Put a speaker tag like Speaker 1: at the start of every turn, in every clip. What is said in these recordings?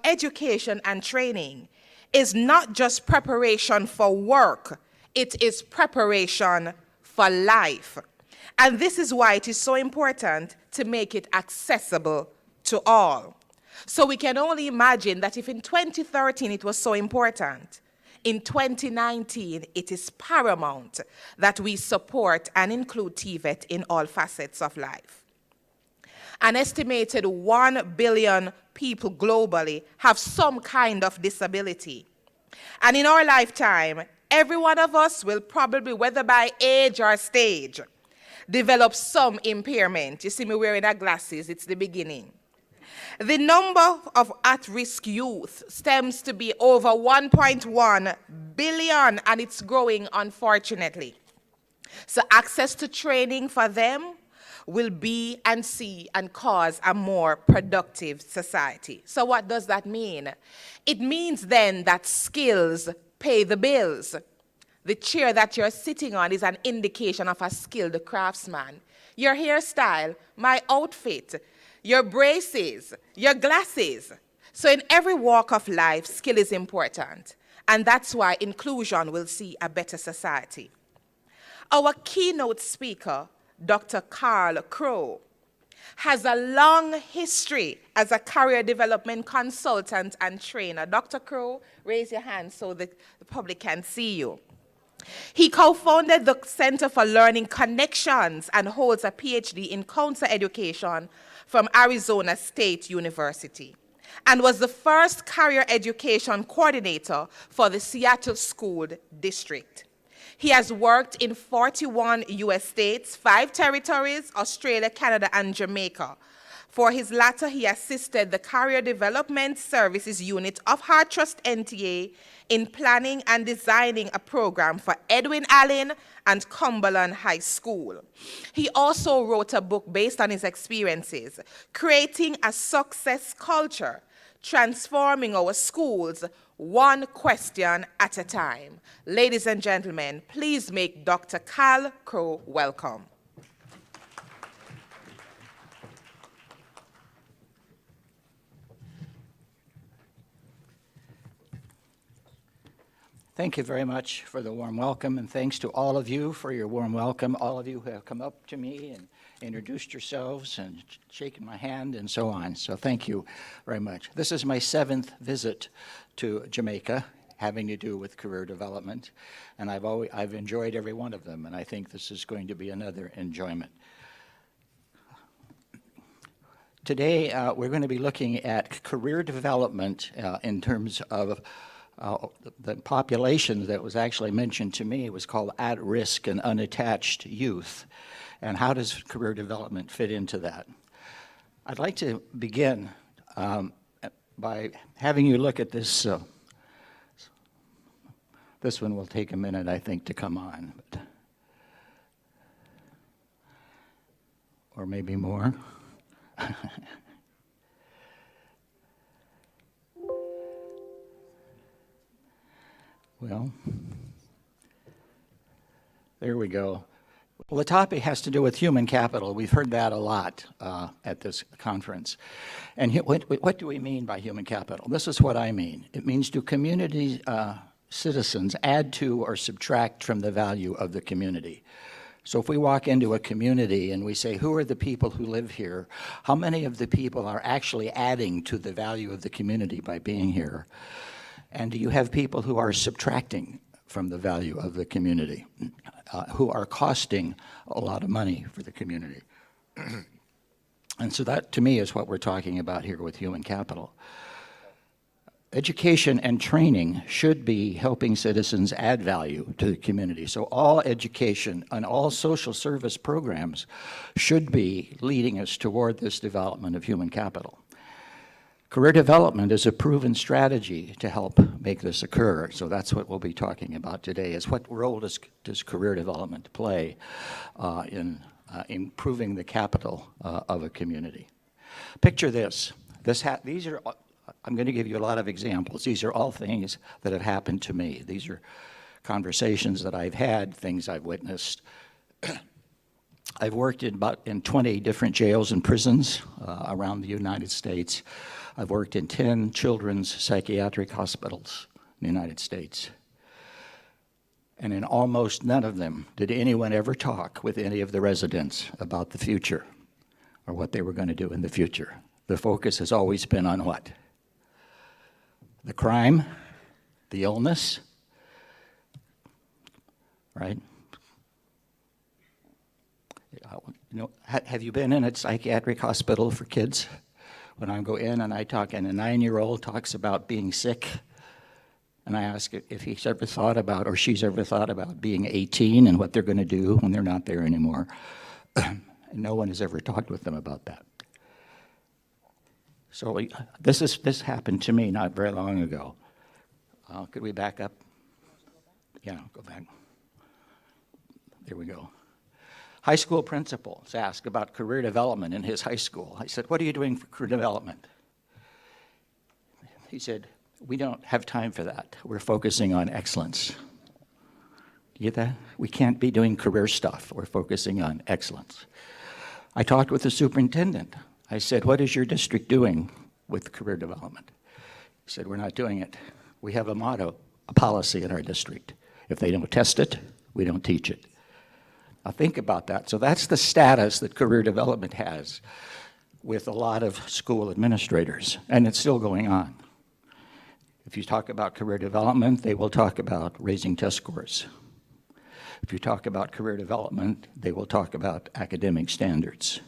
Speaker 1: education and training is not just preparation for work, it is preparation for life. And this is why it is so important to make it accessible to all. So we can only imagine that if in 2013 it was so important, in 2019 it is paramount that we support and include TVET in all facets of life. An estimated 1 billion people globally have some kind of disability. And in our lifetime, every one of us will probably, whether by age or stage, develop some impairment. You see me wearing our glasses, it's the beginning. The number of at-risk youth stems to be over 1.1 billion, and it's growing, unfortunately. So access to training for them will be and see and cause a more productive society. So what does that mean? It means then that skills pay the bills. The chair that you're sitting on is an indication of a skilled craftsman. Your hairstyle, my outfit, your braces, your glasses. So in every walk of life, skill is important. And that's why inclusion will see a better society. Our keynote speaker, Dr. Carl Crow, has a long history as a career development consultant and trainer. Dr. Crow, raise your hand so the public can see you. He co-founded the Center for Learning Connections and holds a PhD in counselor education from Arizona State University, and was the first career education coordinator for the Seattle School District. He has worked in 41 US states, 5 territories, Australia, Canada, and Jamaica. For his latter, he assisted the Career Development Services Unit of Heart Trust NTA in planning and designing a program for Edwin Allen and Cumberland High School. He also wrote a book based on his experiences, Creating a Success Culture, Transforming Our Schools, One Question at a Time. Ladies and gentlemen, please make Dr. Carl Crow welcome.
Speaker 2: Thank you very much for the warm welcome, and thanks to all of you for your warm welcome, all of you who have come up to me and introduced yourselves and shaken my hand and so on. So thank you very much. This is my 7th visit to Jamaica, having to do with career development, and I've enjoyed every one of them, and I think this is going to be another enjoyment. Today, we're going to be looking at career development in terms of the population that was actually mentioned to me was called at-risk and unattached youth. And how does career development fit into that? I'd like to begin by having you look at this. This one will take a minute, I think, to come on. Or maybe more. Well, there we go. Well, the topic has to do with human capital. We've heard that a lot at this conference. And what do we mean by human capital? This is what I mean. It means, do community citizens add to or subtract from the value of the community? So if we walk into a community and we say, who are the people who live here? How many of the people are actually adding to the value of the community by being here? And do you have people who are subtracting from the value of the community, who are costing a lot of money for the community? And so that, to me, is what we're talking about here with human capital. Education and training should be helping citizens add value to the community. So all education and all social service programs should be leading us toward this development of human capital. Career development is a proven strategy to help make this occur. So that's what we'll be talking about today, is what role does career development play in improving the capital of a community. Picture this. These are, I'm going to give you a lot of examples. These are all things that have happened to me. These are conversations that I've had, things I've witnessed. I've worked in 20 different jails and prisons around the United States. I've worked in 10 children's psychiatric hospitals in the United States. And in almost none of them did anyone ever talk with any of the residents about the future or what they were going to do in the future. The focus has always been on what? The crime, the illness, right? Have you been in a psychiatric hospital for kids? When I go in and I talk, and a 9-year-old talks about being sick, and I ask if he's ever thought about, or she's ever thought about being 18 and what they're going to do when they're not there anymore. No one has ever talked with them about that. So this happened to me not very long ago. Could we back up? Yeah, go back. There we go. High school principal was asked about career development in his high school. I said, what are you doing for career development? He said, we don't have time for that. We're focusing on excellence. You get that? We can't be doing career stuff. We're focusing on excellence. I talked with the superintendent. I said, what is your district doing with career development? He said, we're not doing it. We have a motto, a policy in our district. If they don't test it, we don't teach it. Now think about that. So that's the status that career development has with a lot of school administrators, and it's still going on. If you talk about career development, they will talk about raising test scores. If you talk about career development, they will talk about academic standards,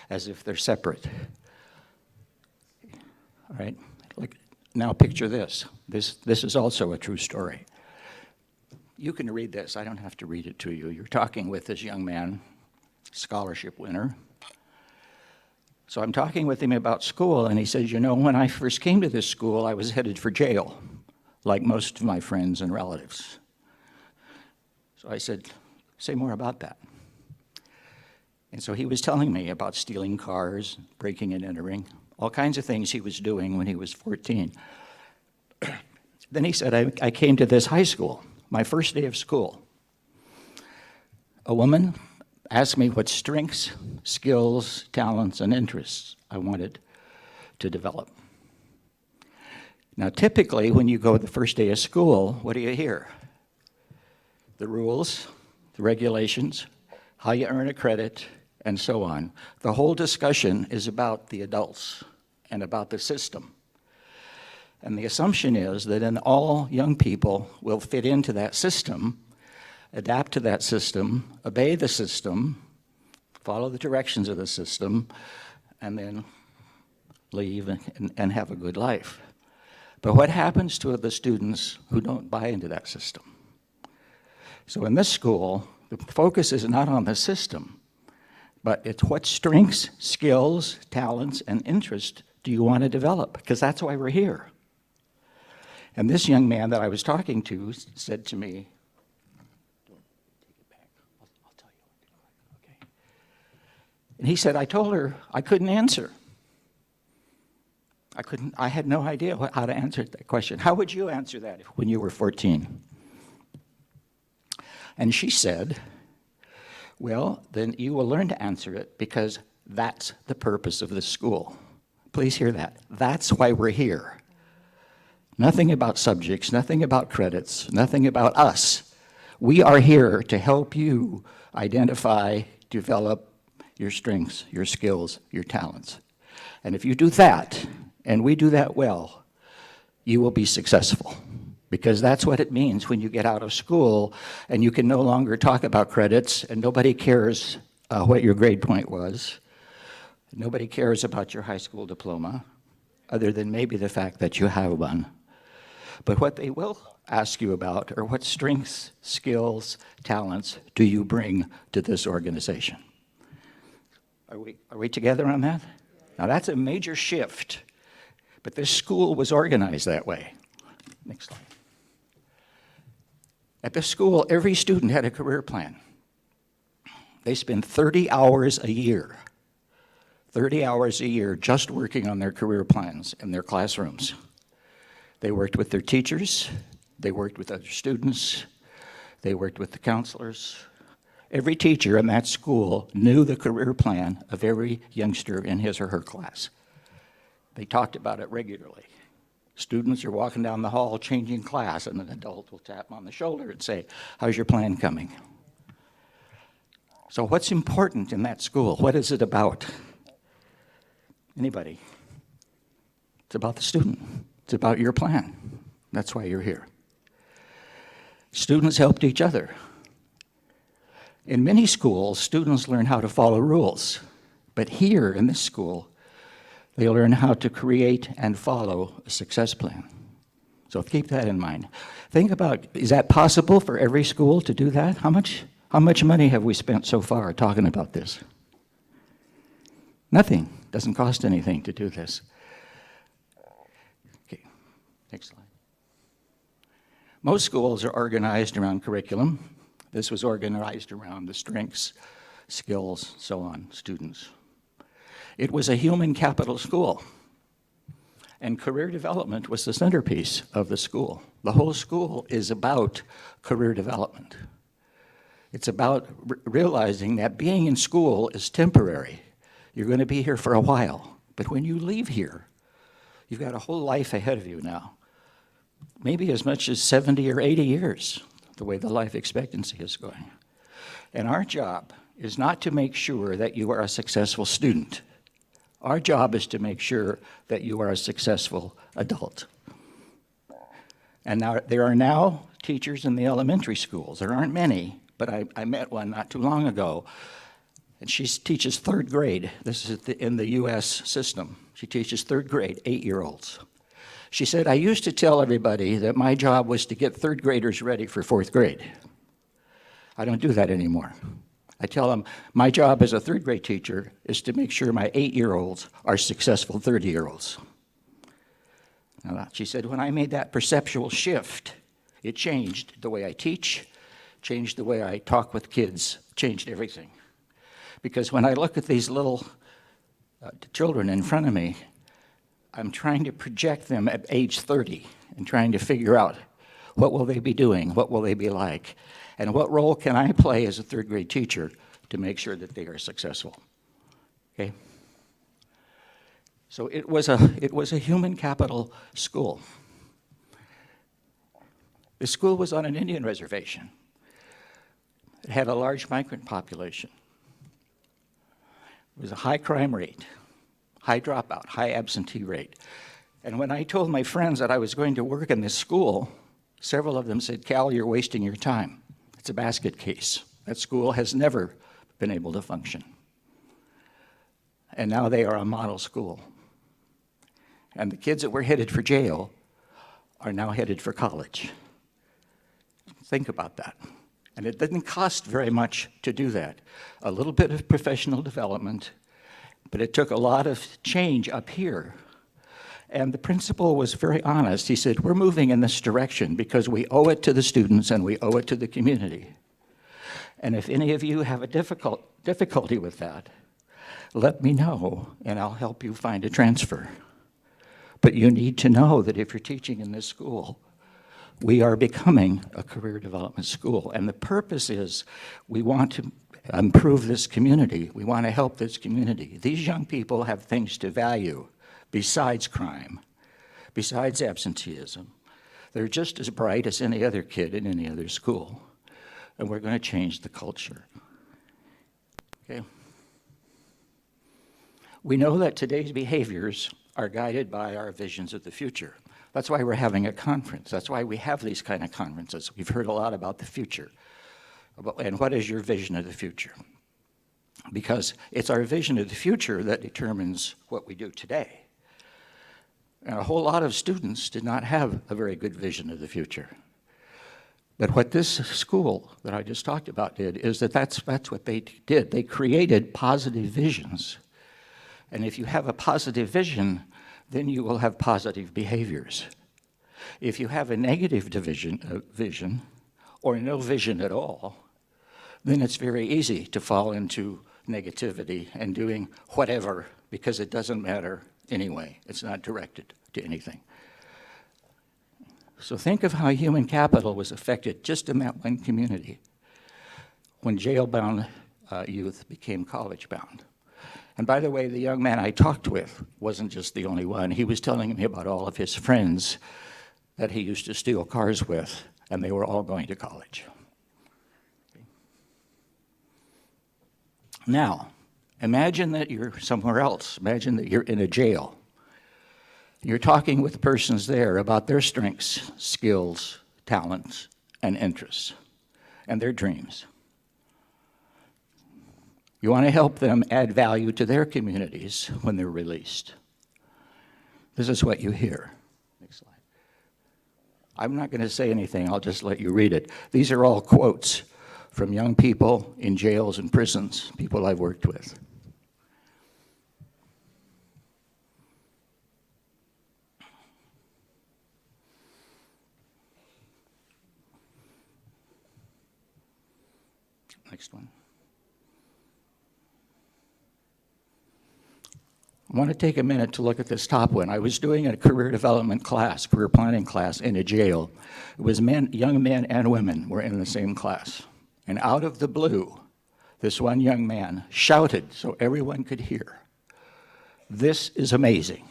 Speaker 2: as if they're separate. All right? Now picture this. This is also a true story. You can read this. I don't have to read it to you. You're talking with this young man, scholarship winner. So I'm talking with him about school, and he says, you know, when I first came to this school, I was headed for jail, like most of my friends and relatives. So I said, say more about that. And so he was telling me about stealing cars, breaking and entering, all kinds of things he was doing when he was 14. Then he said, I came to this high school, my first day of school. A woman asked me what strengths, skills, talents, and interests I wanted to develop. Now, typically, when you go the first day of school, what do you hear? The rules, the regulations, how you earn a credit, and so on. The whole discussion is about the adults and about the system. And the assumption is that all young people will fit into that system, adapt to that system, obey the system, follow the directions of the system, and then leave and have a good life. But what happens to the students who don't buy into that system? So in this school, the focus is not on the system, but it's what strengths, skills, talents, and interests do you want to develop? Because that's why we're here. And this young man that I was talking to said to me, take it back, I'll tell you, okay? And he said, I told her I couldn't answer. I had no idea how to answer that question. How would you answer that when you were 14? And she said, well, then you will learn to answer it because that's the purpose of this school. Please hear that. That's why we're here. Nothing about subjects, nothing about credits, nothing about us. We are here to help you identify, develop your strengths, your skills, your talents. And if you do that, and we do that well, you will be successful. Because that's what it means when you get out of school and you can no longer talk about credits and nobody cares what your grade point was. Nobody cares about your high school diploma, other than maybe the fact that you have one. But what they will ask you about are what strengths, skills, talents do you bring to this organization? Are we together on that? Now that's a major shift, but this school was organized that way. Next slide. At this school, every student had a career plan. They spend 30 hours a year, 30 hours a year just working on their career plans in their classrooms. They worked with their teachers, they worked with other students, they worked with the counselors. Every teacher in that school knew the career plan of every youngster in his or her class. They talked about it regularly. Students are walking down the hall changing class, and an adult will tap them on the shoulder and say, "How's your plan coming?" So what's important in that school? What is it about? Anybody? It's about the student. It's about your plan. That's why you're here. Students helped each other. In many schools, students learn how to follow rules. But here in this school, they learn how to create and follow a success plan. So keep that in mind. Think about, is that possible for every school to do that? How much money have we spent so far talking about this? Nothing. Doesn't cost anything to do this. Okay, next slide. Most schools are organized around curriculum. This was organized around the strengths, skills, so on, students. It was a human capital school, and career development was the centerpiece of the school. The whole school is about career development. It's about realizing that being in school is temporary. You're going to be here for a while, but when you leave here, you've got a whole life ahead of you now. Maybe as much as 70 or 80 years, the way the life expectancy is going. And our job is not to make sure that you are a successful student. Our job is to make sure that you are a successful adult. And now there are now teachers in the elementary schools. There aren't many, but I met one not too long ago, and she teaches third grade. This is in the US system. She teaches third grade, 8-year-olds. She said, "I used to tell everybody that my job was to get third graders ready for fourth grade. I don't do that anymore. I tell them, my job as a third grade teacher is to make sure my 8-year-olds are successful 30-year-olds. Now, she said, when I made that perceptual shift, it changed the way I teach, changed the way I talk with kids, changed everything. Because when I look at these little children in front of me, I'm trying to project them at age 30 and trying to figure out what will they be doing, what will they be like, and what role can I play as a third grade teacher to make sure that they are successful. Okay? So it was a human capital school. The school was on an Indian reservation. It had a large migrant population. It was a high crime rate, high dropout, high absentee rate. And when I told my friends that I was going to work in this school, several of them said, "Cal, you're wasting your time. It's a basket case. That school has never been able to function." And now they are a model school. And the kids that were headed for jail are now headed for college. Think about that. And it didn't cost very much to do that. A little bit of professional development, but it took a lot of change up here. And the principal was very honest. He said, "We're moving in this direction because we owe it to the students and we owe it to the community. And if any of you have a difficulty with that, let me know and I'll help you find a transfer. But you need to know that if you're teaching in this school, we are becoming a career development school. And the purpose is we want to improve this community. We want to help this community. These young people have things to value besides crime, besides absenteeism. They're just as bright as any other kid in any other school. And we're going to change the culture." Okay? We know that today's behaviors are guided by our visions of the future. That's why we're having a conference. That's why we have these kind of conferences. We've heard a lot about the future. And what is your vision of the future? Because it's our vision of the future that determines what we do today. And a whole lot of students did not have a very good vision of the future. But what this school that I just talked about did is that's what they did. They created positive visions. And if you have a positive vision, then you will have positive behaviors. If you have a negative vision, or no vision at all, then it's very easy to fall into negativity and doing whatever because it doesn't matter anyway. It's not directed to anything. So think of how human capital was affected just in that one community when jail-bound youth became college-bound. And by the way, the young man I talked with wasn't just the only one. He was telling me about all of his friends that he used to steal cars with, and they were all going to college. Now, imagine that you're somewhere else. Imagine that you're in a jail. You're talking with persons there about their strengths, skills, talents, and interests, and their dreams. You want to help them add value to their communities when they're released. This is what you hear. Next slide. I'm not going to say anything, I'll just let you read it. These are all quotes from young people in jails and prisons, people I've worked with. Next one. I want to take a minute to look at this top one. I was doing a career development class, career planning class in a jail. It was men, young men and women were in the same class. And out of the blue, this one young man shouted so everyone could hear, "This is amazing."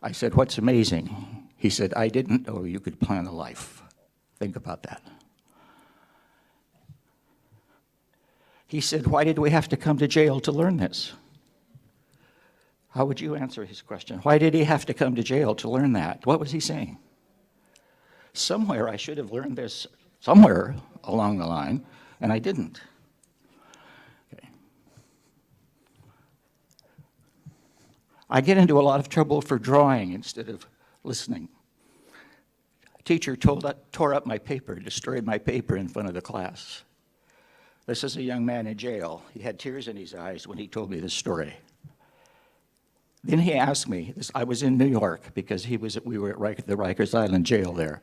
Speaker 2: I said, "What's amazing?" He said, "I didn't know you could plan a life." Think about that. He said, "Why did we have to come to jail to learn this?" How would you answer his question? Why did he have to come to jail to learn that? What was he saying? Somewhere I should have learned this somewhere along the line, and I didn't. Okay. I get into a lot of trouble for drawing instead of listening. A teacher tore up my paper, destroyed my paper in front of the class. This is a young man in jail. He had tears in his eyes when he told me this story. Then he asked me, I was in New York because we were at the Rikers Island jail there.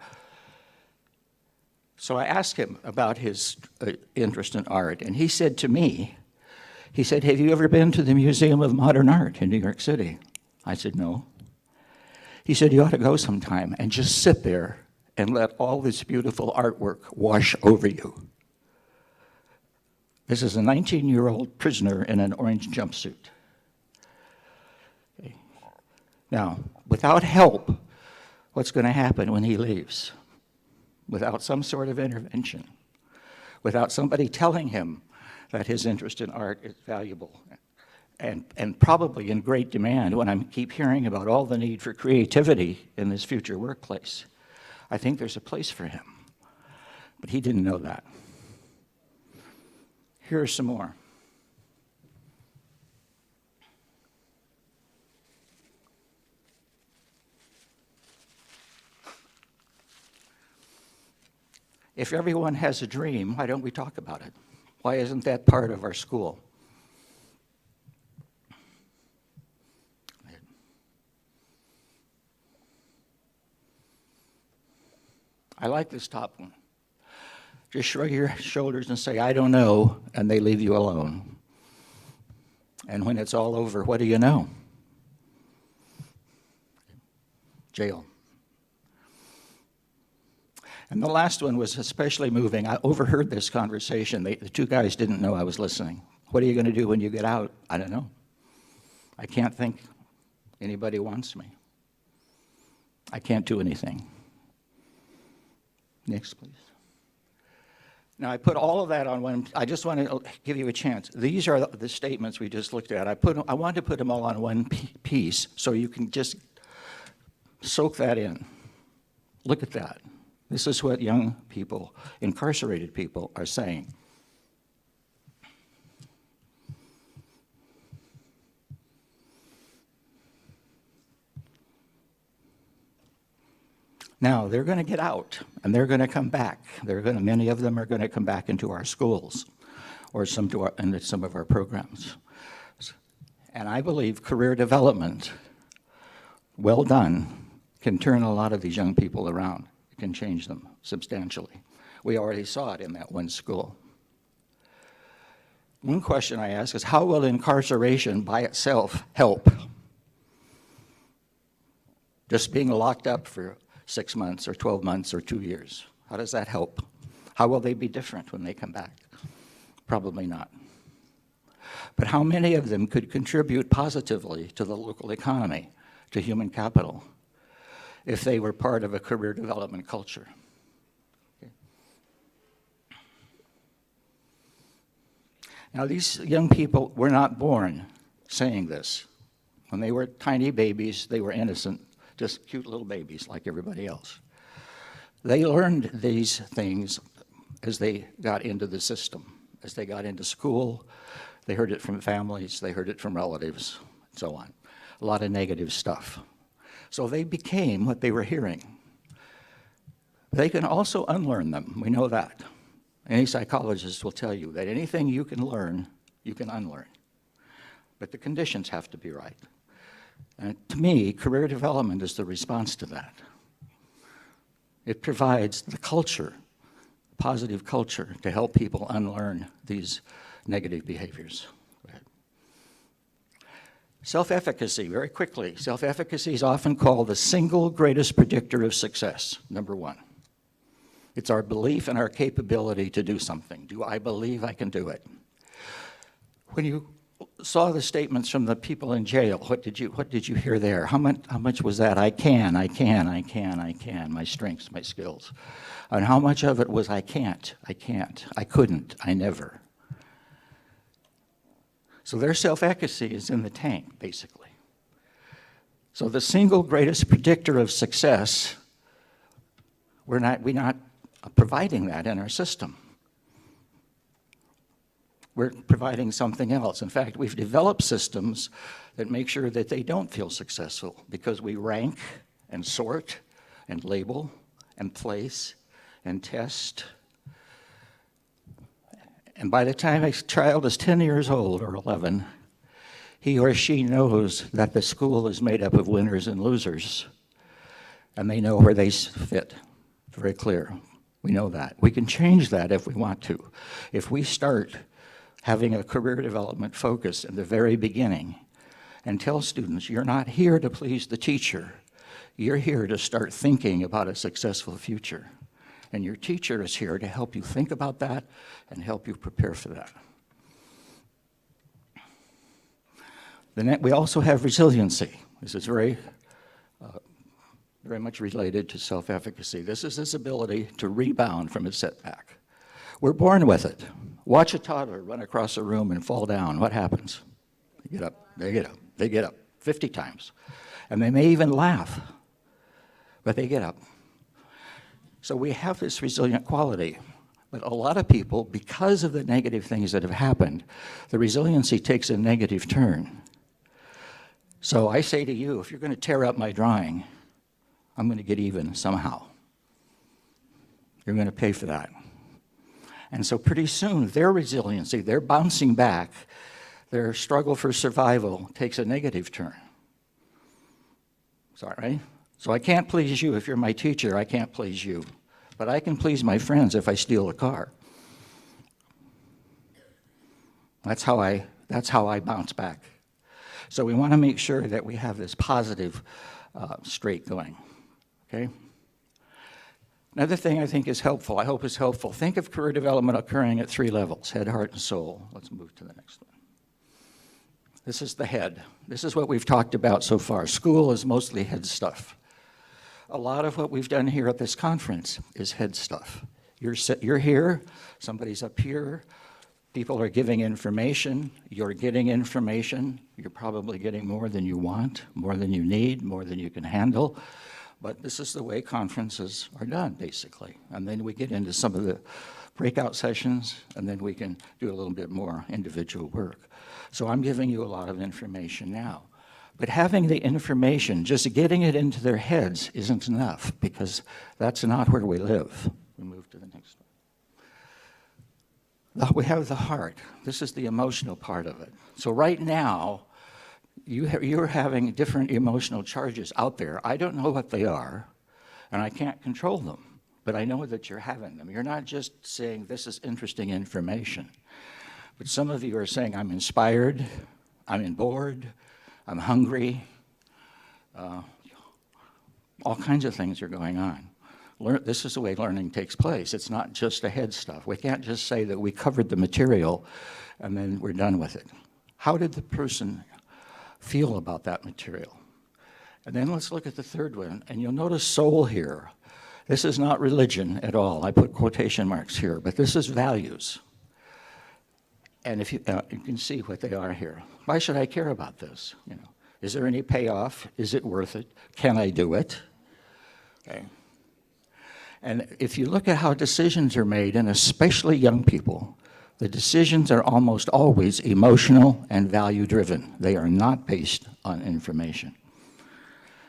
Speaker 2: So I asked him about his interest in art, and he said to me, he said, "Have you ever been to the Museum of Modern Art in New York City?" I said, "No." He said, "You ought to go sometime and just sit there and let all this beautiful artwork wash over you." This is a 19-year-old prisoner in an orange jumpsuit. Okay. Now, without help, what's going to happen when he leaves? Without some sort of intervention, without somebody telling him that his interest in art is valuable and probably in great demand when I keep hearing about all the need for creativity in this future workplace, I think there's a place for him. But he didn't know that. Here are some more. If everyone has a dream, why don't we talk about it? Why isn't that part of our school? I like this top one. Just shrug your shoulders and say, "I don't know," and they leave you alone. And when it's all over, what do you know? Jail. And the last one was especially moving. I overheard this conversation. The two guys didn't know I was listening. "What are you going to do when you get out?" "I don't know. I can't think anybody wants me. I can't do anything." Next, please. Now, I put all of that on one. I just want to give you a chance. These are the statements we just looked at. I wanted to put them all on one piece so you can just soak that in. Look at that. This is what young people, incarcerated people, are saying. Now, they're going to get out, and they're going to come back. Many of them are going to come back into our schools or into some of our programs. And I believe career development, well done, can turn a lot of these young people around. It can change them substantially. We already saw it in that one school. One question I ask is, how will incarceration by itself help? Just being locked up for 6 months or 12 months or 2 years, how does that help? How will they be different when they come back? Probably not. But how many of them could contribute positively to the local economy, to human capital, if they were part of a career development culture? Okay. Now, these young people were not born saying this. When they were tiny babies, they were innocent, just cute little babies like everybody else. They learned these things as they got into the system, as they got into school. They heard it from families, they heard it from relatives, and so on. A lot of negative stuff. So they became what they were hearing. They can also unlearn them, we know that. Any psychologist will tell you that anything you can learn, you can unlearn. But the conditions have to be right. And to me, career development is the response to that. It provides the culture, positive culture, to help people unlearn these negative behaviors. Go ahead. Self-efficacy, very quickly. Self-efficacy is often called the single greatest predictor of success, number one. It's our belief in our capability to do something. Do I believe I can do it? When you saw the statements from the people in jail, what did you hear there? How much was that? I can, my strengths, my skills. And how much of it was I can't, I couldn't, I never. So their self-efficacy is in the tank, basically. So the single greatest predictor of success, we're not providing that in our system. We're providing something else. In fact, we've developed systems that make sure that they don't feel successful because we rank and sort and label and place and test. And by the time a child is 10 years old or 11, he or she knows that the school is made up of winners and losers, and they know where they fit. It's very clear. We know that. We can change that if we want to. If we start having a career development focus in the very beginning and tell students, you're not here to please the teacher. You're here to start thinking about a successful future. And your teacher is here to help you think about that and help you prepare for that. Then we also have resiliency. This is very much related to self-efficacy. This is this ability to rebound from a setback. We're born with it. Watch a toddler run across a room and fall down. What happens? They get up, they get up, they get up 50 times. And they may even laugh, but they get up. So we have this resilient quality. But a lot of people, because of the negative things that have happened, the resiliency takes a negative turn. So I say to you, if you're going to tear up my drawing, I'm going to get even somehow. You're going to pay for that. And so pretty soon, their resiliency, their bouncing back, their struggle for survival takes a negative turn. Sorry, right? So I can't please you if you're my teacher. I can't please you. But I can please my friends if I steal a car. That's how I bounce back. So we want to make sure that we have this positive streak going, okay? Another thing I think is helpful, I hope is helpful, think of career development occurring at 3 levels, head, heart, and soul. Let's move to the next one. This is the head. This is what we've talked about so far. School is mostly head stuff. A lot of what we've done here at this conference is head stuff. You're here, somebody's up here, people are giving information, you're getting information, you're probably getting more than you want, more than you need, more than you can handle. But this is the way conferences are done, basically. And then we get into some of the breakout sessions, and then we can do a little bit more individual work. So I'm giving you a lot of information now. But having the information, just getting it into their heads isn't enough, because that's not where we live. We move to the next one. We have the heart. This is the emotional part of it. So right now, you're having different emotional charges out there. I don't know what they are, and I can't control them, but I know that you're having them. You're not just saying, this is interesting information. But some of you are saying, I'm inspired, I'm bored, I'm hungry. All kinds of things are going on. This is the way learning takes place. It's not just the head stuff. We can't just say that we covered the material and then we're done with it. How did the person feel about that material? And then let's look at the third one, and you'll notice soul here. This is not religion at all. I put quotation marks here, but this is values. And if you can see what they are here. Why should I care about this? You know, is there any payoff? Is it worth it? Can I do it? Okay. And if you look at how decisions are made, and especially young people, the decisions are almost always emotional and value-driven. They are not based on information.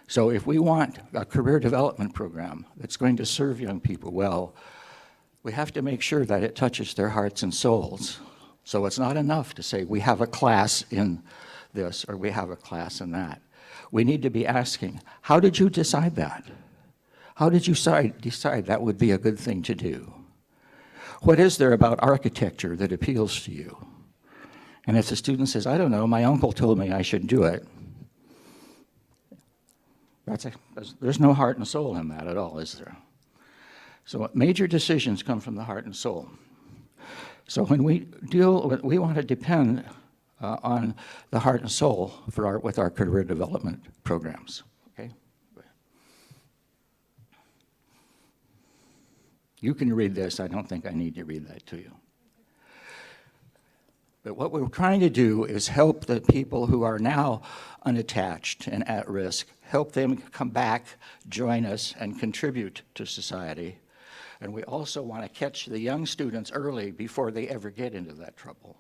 Speaker 2: So if we want a career development program that's going to serve young people well, we have to make sure that it touches their hearts and souls. So it's not enough to say we have a class in this or we have a class in that. We need to be asking, how did you decide that? How did you decide that would be a good thing to do? What is there about architecture that appeals to you? And if the student says, I don't know, my uncle told me I should do it, there's no heart and soul in that at all, is there? So major decisions come from the heart and soul. So when we we want to depend on the heart and soul with our career development programs. Okay. You can read this. I don't think I need to read that to you. But what we're trying to do is help the people who are now unattached and at risk, help them come back, join us, and contribute to society. And we also want to catch the young students early before they ever get into that trouble.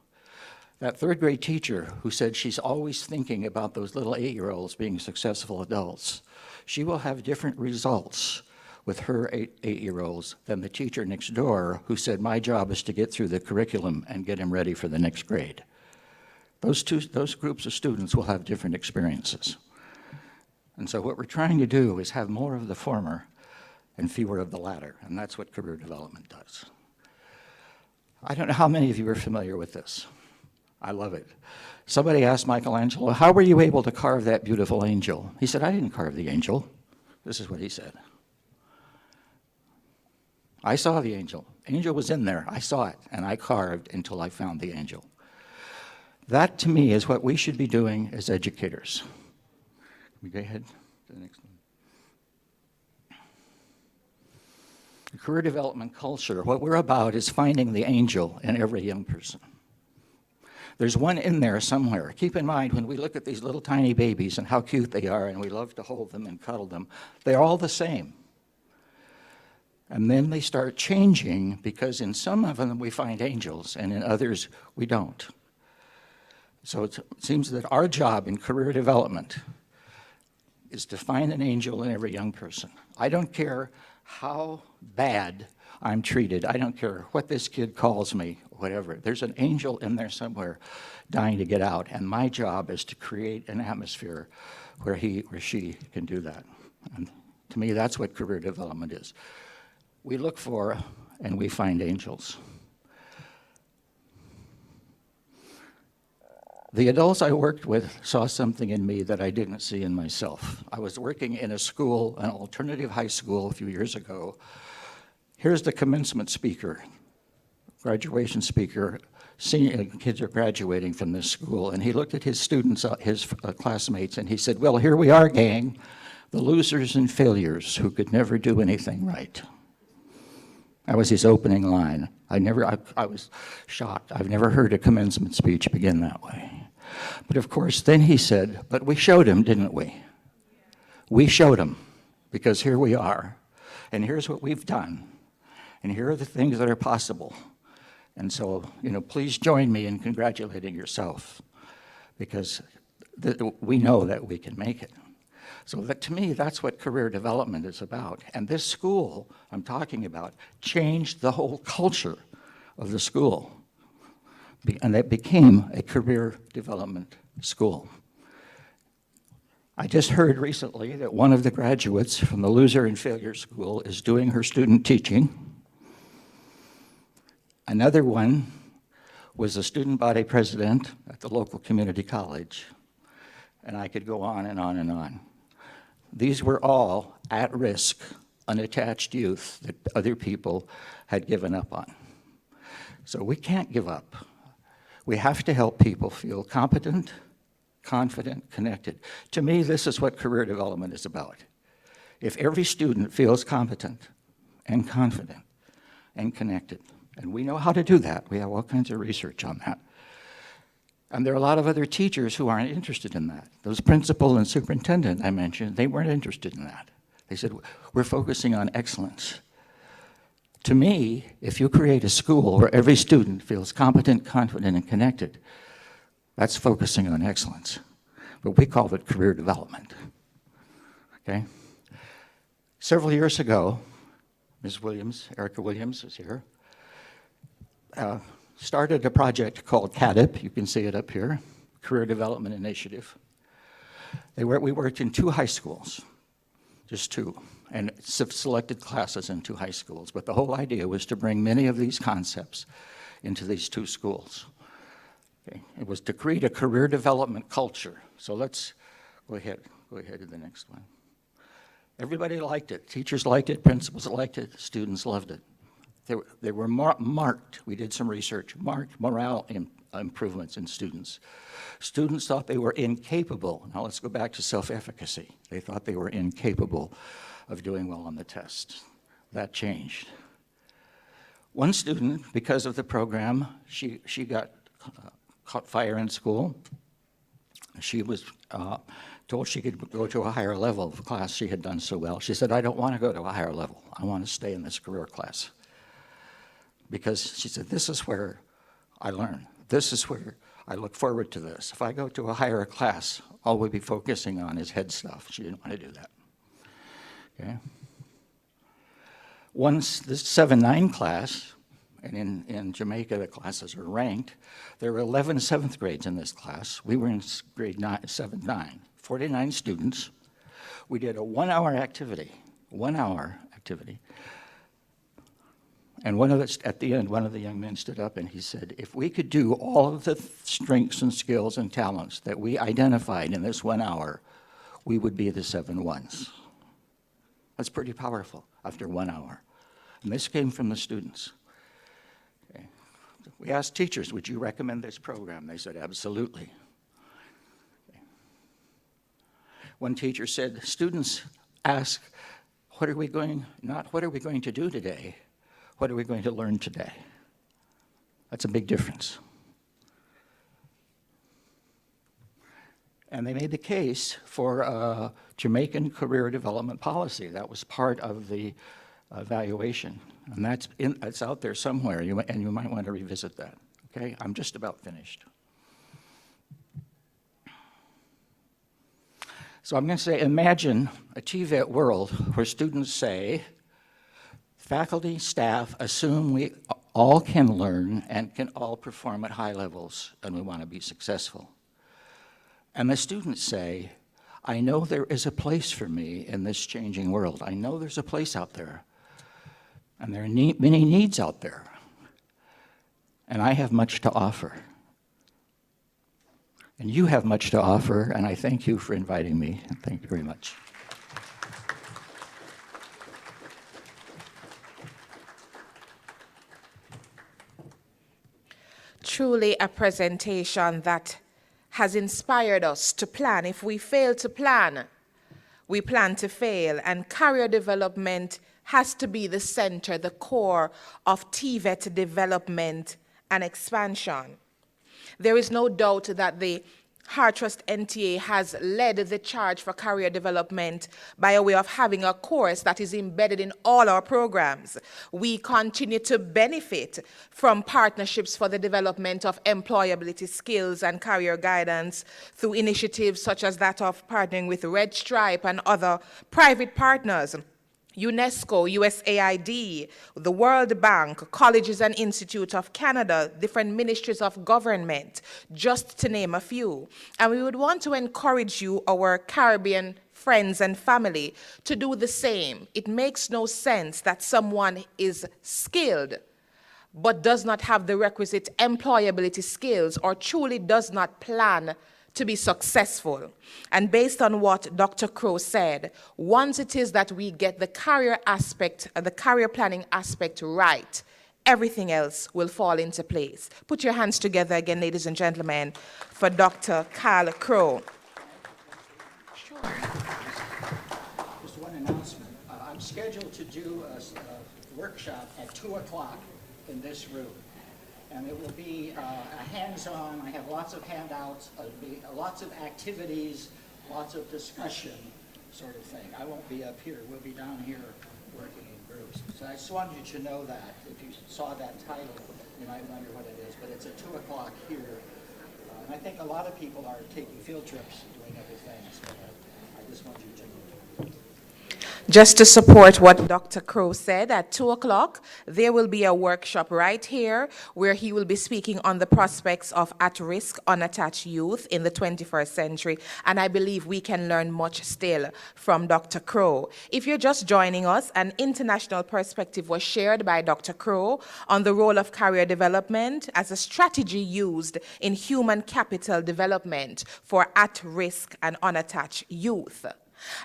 Speaker 2: That third grade teacher who said she's always thinking about those little 8-year-olds being successful adults, she will have different results with her 8-year-olds than the teacher next door who said, my job is to get through the curriculum and get them ready for the next grade. Those groups of students will have different experiences. And so what we're trying to do is have more of the former and fewer of the latter, and that's what career development does. I don't know how many of you are familiar with this. I love it. Somebody asked Michelangelo, how were you able to carve that beautiful angel? He said, I didn't carve the angel. This is what he said. I saw the angel. Angel was in there. I saw it, and I carved until I found the angel. That, to me, is what we should be doing as educators. Can we go ahead to the next one? The career development culture, what we're about is finding the angel in every young person. There's one in there somewhere. Keep in mind, when we look at these little tiny babies and how cute they are, and we love to hold them and cuddle them, they're all the same. And then they start changing because in some of them we find angels and in others we don't. So it seems that our job in career development is to find an angel in every young person. I don't care how bad I'm treated. I don't care what this kid calls me, whatever. There's an angel in there somewhere dying to get out, and my job is to create an atmosphere where he or she can do that. And to me, that's what career development is. We look for and we find angels. The adults I worked with saw something in me that I didn't see in myself. I was working in a school, an alternative high school a few years ago. Here's the commencement speaker, graduation speaker. Senior kids are graduating from this school, and he looked at his students, his classmates, and he said, well, here we are, gang, the losers and failures who could never do anything right. That was his opening line. I was shocked. I've never heard a commencement speech begin that way. But of course, then he said, but we showed him, didn't we? We showed him, because here we are, and here's what we've done, and here are the things that are possible. And so, please join me in congratulating yourself, because we know that we can make it. So to me, that's what career development is about. And this school I'm talking about changed the whole culture of the school. And it became a career development school. I just heard recently that one of the graduates from the Loser and Failure School is doing her student teaching. Another one was a student body president at the local community college. And I could go on and on and on. These were all at-risk, unattached youth that other people had given up on. So we can't give up. We have to help people feel competent, confident, connected. To me, this is what career development is about. If every student feels competent and confident and connected, and we know how to do that, we have all kinds of research on that. And there are a lot of other teachers who aren't interested in that. Those principal and superintendent I mentioned, they weren't interested in that. They said, we're focusing on excellence. To me, if you create a school where every student feels competent, confident, and connected, that's focusing on excellence. But we call it career development, okay? Several years ago, Ms. Williams, Erica Williams is here, started a project called CADIP, you can see it up here, Career Development Initiative. We worked in 2 high schools, just 2, and selected classes in 2 high schools. But the whole idea was to bring many of these concepts into these 2 schools. Okay. It was to create a career development culture. So let's go ahead to the next one. Everybody liked it. Teachers liked it, principals liked it, students loved it. They were marked, we did some research, marked morale improvements in students. Students thought they were incapable. Now let's go back to self-efficacy. They thought they were incapable of doing well on the test. That changed. One student, because of the program, she got caught fire in school. She was told she could go to a higher level of class. She had done so well. She said, I don't want to go to a higher level. I want to stay in this career class. Because she said, this is where I learn. This is where I look forward to this. If I go to a higher class, all we'll be focusing on is head stuff. She didn't want to do that. Okay. Once this 7-9 class, and in Jamaica the classes are ranked, there were 11 7th grades in this class. We were in grade 7-9, 49 students. We did a 1-hour activity, 1-hour activity. And at the end, one of the young men stood up and he said, if we could do all of the strengths and skills and talents that we identified in this 1 hour, we would be the 7 ones. That's pretty powerful after 1 hour. And this came from the students. Okay. We asked teachers, would you recommend this program? They said, absolutely. Okay. One teacher said, students ask, what are we going to do today? What are we going to learn today? That's a big difference. And they made the case for a Jamaican career development policy. That was part of the evaluation. And that's out there somewhere, and you might want to revisit that. Okay, I'm just about finished. So I'm going to say, imagine a TVET world where students say, faculty, staff assume we all can learn and can all perform at high levels, and we want to be successful. And the students say, I know there is a place for me in this changing world. I know there's a place out there, and there are many needs out there, and I have much to offer. And you have much to offer, and I thank you for inviting me, and thank you very much.
Speaker 1: Truly a presentation that has inspired us to plan. If we fail to plan, we plan to fail. And career development has to be the center, the core of TVET development and expansion. There is no doubt that the Hartrust NTA has led the charge for career development by a way of having a course that is embedded in all our programs. We continue to benefit from partnerships for the development of employability skills and career guidance through initiatives such as that of partnering with Red Stripe and other private partners. UNESCO, USAID, the World Bank, Colleges and Institute of Canada, different ministries of government, just to name a few. And we would want to encourage you, our Caribbean friends and family, to do the same. It makes no sense that someone is skilled but does not have the requisite employability skills or truly does not plan to be successful. And based on what Dr. Crow said, once it is that we get the career aspect, the career planning aspect right, everything else will fall into place. Put your hands together again, ladies and gentlemen, for Dr. Carl Crow.
Speaker 2: Just one announcement. I'm scheduled to do a workshop at 2 o'clock in this room. And it will be a hands-on. I have lots of handouts, lots of activities, lots of discussion sort of thing. I won't be up here. We'll be down here working in groups. So I just wanted you to know that. If you saw that title, you might wonder what it is. But it's at 2 o'clock here. And I think a lot of people are taking field trips, doing other things. But I just want you to know.
Speaker 1: Just to support what Dr. Crow said, at 2 o'clock, there will be a workshop right here where he will be speaking on the prospects of at-risk, unattached youth in the 21st century. And I believe we can learn much still from Dr. Crow. If you're just joining us, an international perspective was shared by Dr. Crow on the role of career development as a strategy used in human capital development for at-risk and unattached youth.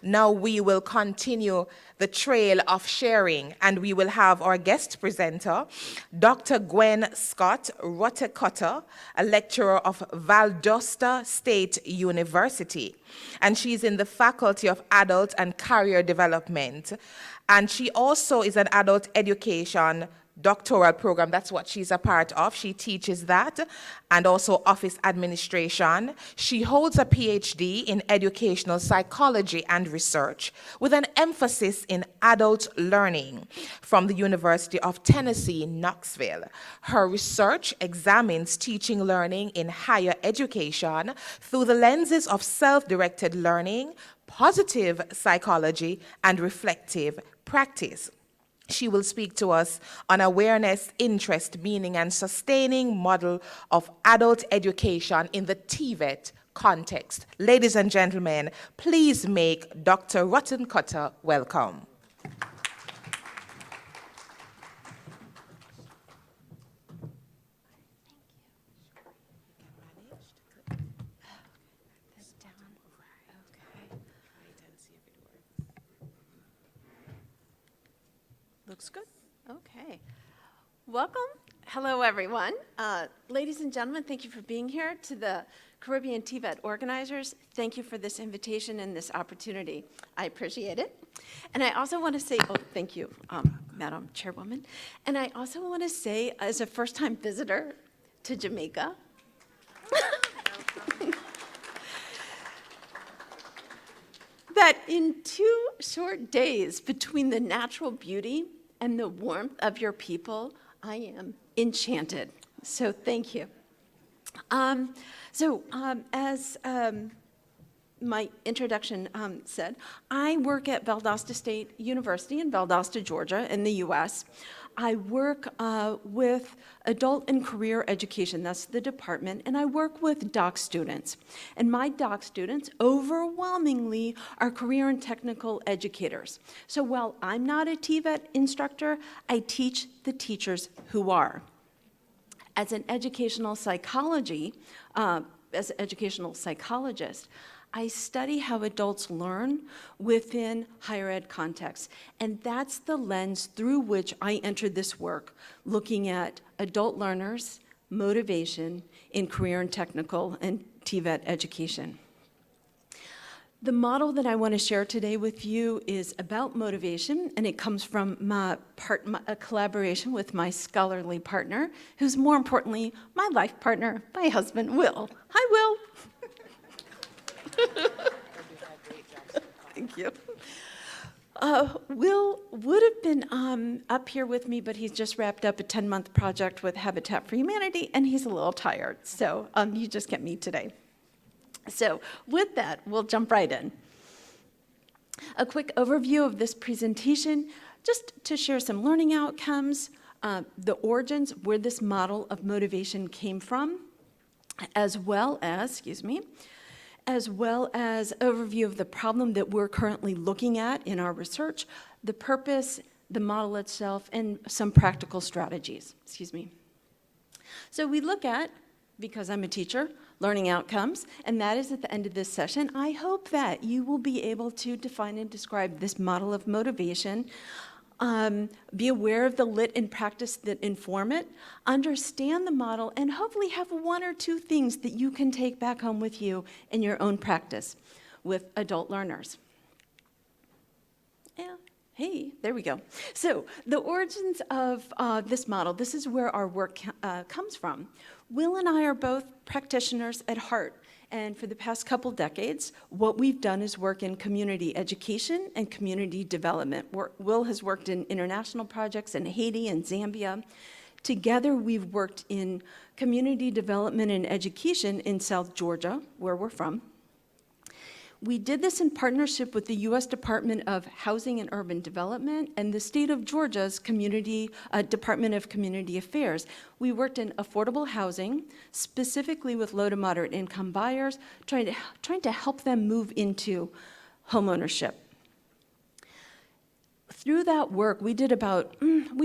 Speaker 1: Now we will continue the trail of sharing, and we will have our guest presenter, Dr. Gwen Scott Ruttencutter, a lecturer of Valdosta State University. And she's in the Faculty of Adult and Career Development. And she also is an adult education doctoral program. That's what she's a part of. She teaches that, and also office administration. She holds a PhD in educational psychology and research with an emphasis in adult learning from the University of Tennessee, Knoxville. Her research examines teaching learning in higher education through the lenses of self-directed learning, positive psychology, and reflective practice. She will speak to us on awareness, interest, meaning, and sustaining model of adult education in the TVET context. Ladies and gentlemen, please make Dr. Ruttencutter welcome.
Speaker 3: Looks good. Okay. Welcome. Hello, everyone. Ladies and gentlemen, thank you for being here. To the Caribbean TVET organizers, thank you for this invitation and this opportunity. I appreciate it. And I also want to say, oh, thank you, Madam Chairwoman. And I also want to say, as a first-time visitor to Jamaica, that in 2 short days between the natural beauty and the warmth of your people, I am enchanted. So thank you. As my introduction said, I work at Valdosta State University in Valdosta, Georgia, in the U.S. I work with adult and career education, that's the department, and I work with doc students. And my doc students overwhelmingly are career and technical educators. So while I'm not a TVET instructor, I teach the teachers who are. As an educational psychologist, I study how adults learn within higher ed contexts. And that's the lens through which I entered this work, looking at adult learners, motivation in career and technical and TVET education. The model that I want to share today with you is about motivation, and it comes from a collaboration with my scholarly partner, who's more importantly, my life partner, my husband, Will. Hi, Will. Thank you. Will would have been up here with me, but he's just wrapped up a 10-month project with Habitat for Humanity, and he's a little tired, so you just get me today. So with that, we'll jump right in. A quick overview of this presentation, just to share some learning outcomes, the origins, where this model of motivation came from, as well as overview of the problem that we're currently looking at in our research, the purpose, the model itself, and some practical strategies. So we look at, because I'm a teacher, learning outcomes, and that is at the end of this session. I hope that you will be able to define and describe this model of motivation be aware of the lit and practice that inform it, understand the model, and hopefully have one or two things that you can take back home with you in your own practice with adult learners. Yeah, hey, there we go. So the origins of this model, this is where our work comes from. Will and I are both practitioners at heart. And for the past couple decades, what we've done is work in community education and community development. Will has worked in international projects in Haiti and Zambia. Together, we've worked in community development and education in South Georgia, where we're from. We did this in partnership with the U.S. Department of Housing and Urban Development and the state of Georgia's Department of Community Affairs. We worked in affordable housing, specifically with low to moderate income buyers, trying to help them move into homeownership. Through that work, we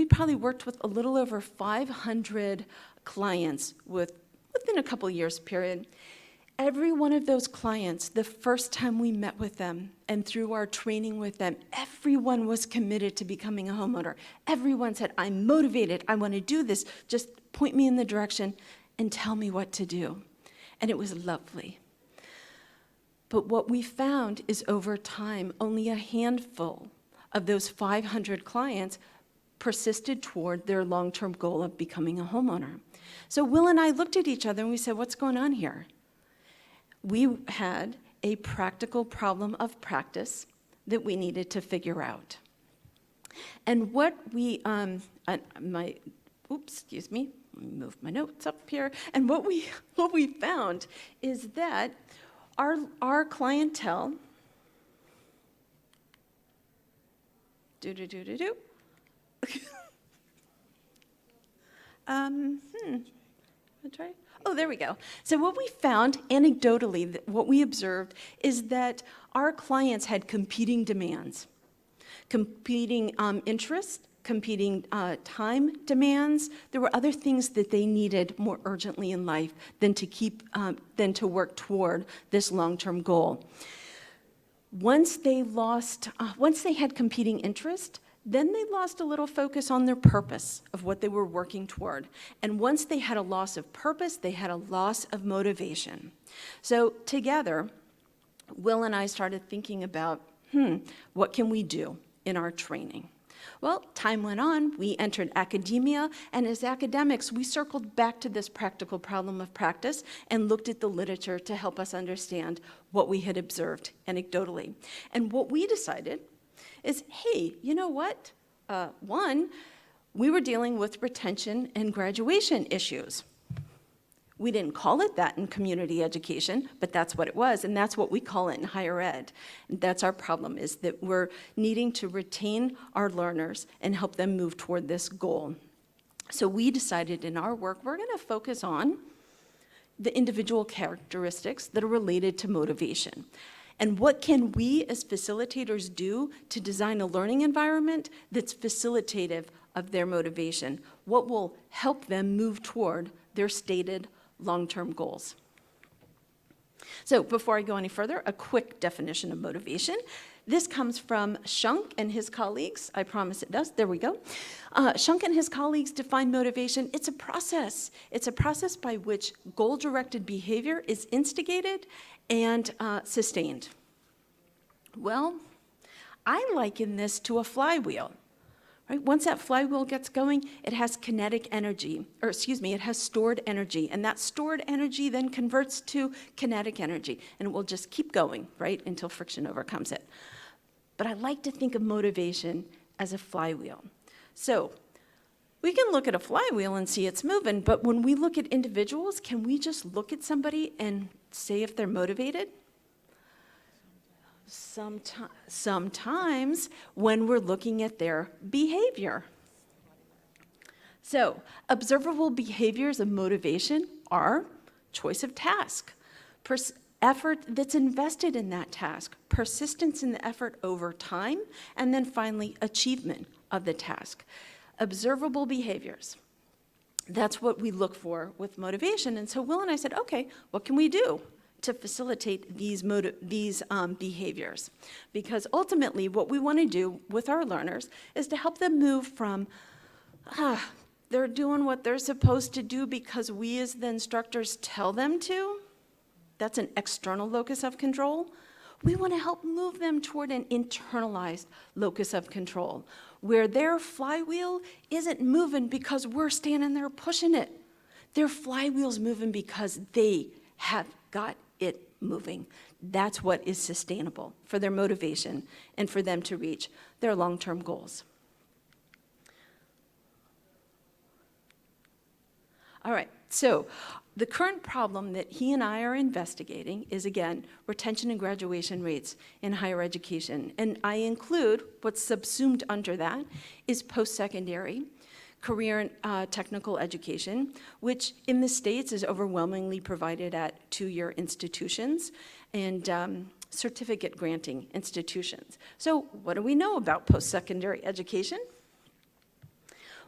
Speaker 3: probably worked with a little over 500 clients within a couple years period. Every one of those clients, the first time we met with them and through our training with them, everyone was committed to becoming a homeowner. Everyone said, I'm motivated, I want to do this, just point me in the direction and tell me what to do. And it was lovely. But what we found is over time, only a handful of those 500 clients persisted toward their long-term goal of becoming a homeowner. So Will and I looked at each other and we said, what's going on here? We had a practical problem of practice that we needed to figure out. And what we, excuse me, let me move my notes up here. And what we found is that our clientele, try. Oh, there we go. So what we found, anecdotally, what we observed is that our clients had competing demands, competing interests, competing time demands. There were other things that they needed more urgently in life than to work toward this long-term goal. Once they had competing interest, then they lost a little focus on their purpose of what they were working toward. And once they had a loss of purpose, they had a loss of motivation. So together, Will and I started thinking about, what can we do in our training? Well, time went on, we entered academia, and as academics, we circled back to this practical problem of practice and looked at the literature to help us understand what we had observed anecdotally. And what we decided is, hey, you know what? One, we were dealing with retention and graduation issues. We didn't call it that in community education, but that's what it was, and that's what we call it in higher ed. And that's our problem, is that we're needing to retain our learners and help them move toward this goal. So we decided in our work, we're gonna focus on the individual characteristics that are related to motivation. And what can we as facilitators do to design a learning environment that's facilitative of their motivation? What will help them move toward their stated long-term goals? So before I go any further, a quick definition of motivation. This comes from Shunk and his colleagues. I promise it does. There we go. Shunk and his colleagues define motivation. It's a process. It's a process by which goal-directed behavior is instigated and sustained. Well, I liken this to a flywheel. Right? Once that flywheel gets going, it has kinetic energy, it has stored energy, and that stored energy then converts to kinetic energy, and it will just keep going, right, until friction overcomes it. But I like to think of motivation as a flywheel. So we can look at a flywheel and see it's moving, but when we look at individuals, can we just look at somebody and say if they're motivated? Sometimes when we're looking at their behavior. So, observable behaviors of motivation are choice of task, effort that's invested in that task, persistence in the effort over time, and then finally, achievement of the task. Observable behaviors. That's what we look for with motivation. And so Will and I said, okay, what can we do? to facilitate these behaviors. Because ultimately, what we want to do with our learners is to help them move from, they're doing what they're supposed to do because we as the instructors tell them to. That's an external locus of control. We want to help move them toward an internalized locus of control, where their flywheel isn't moving because we're standing there pushing it. Their flywheel's moving because they have got it moving. That's what is sustainable for their motivation and for them to reach their long-term goals. All right, so the current problem that he and I are investigating is, again, retention and graduation rates in higher education. And I include what's subsumed under that is post-secondary, career and technical education, which in the States is overwhelmingly provided at two-year institutions and certificate granting institutions. So what do we know about post-secondary education?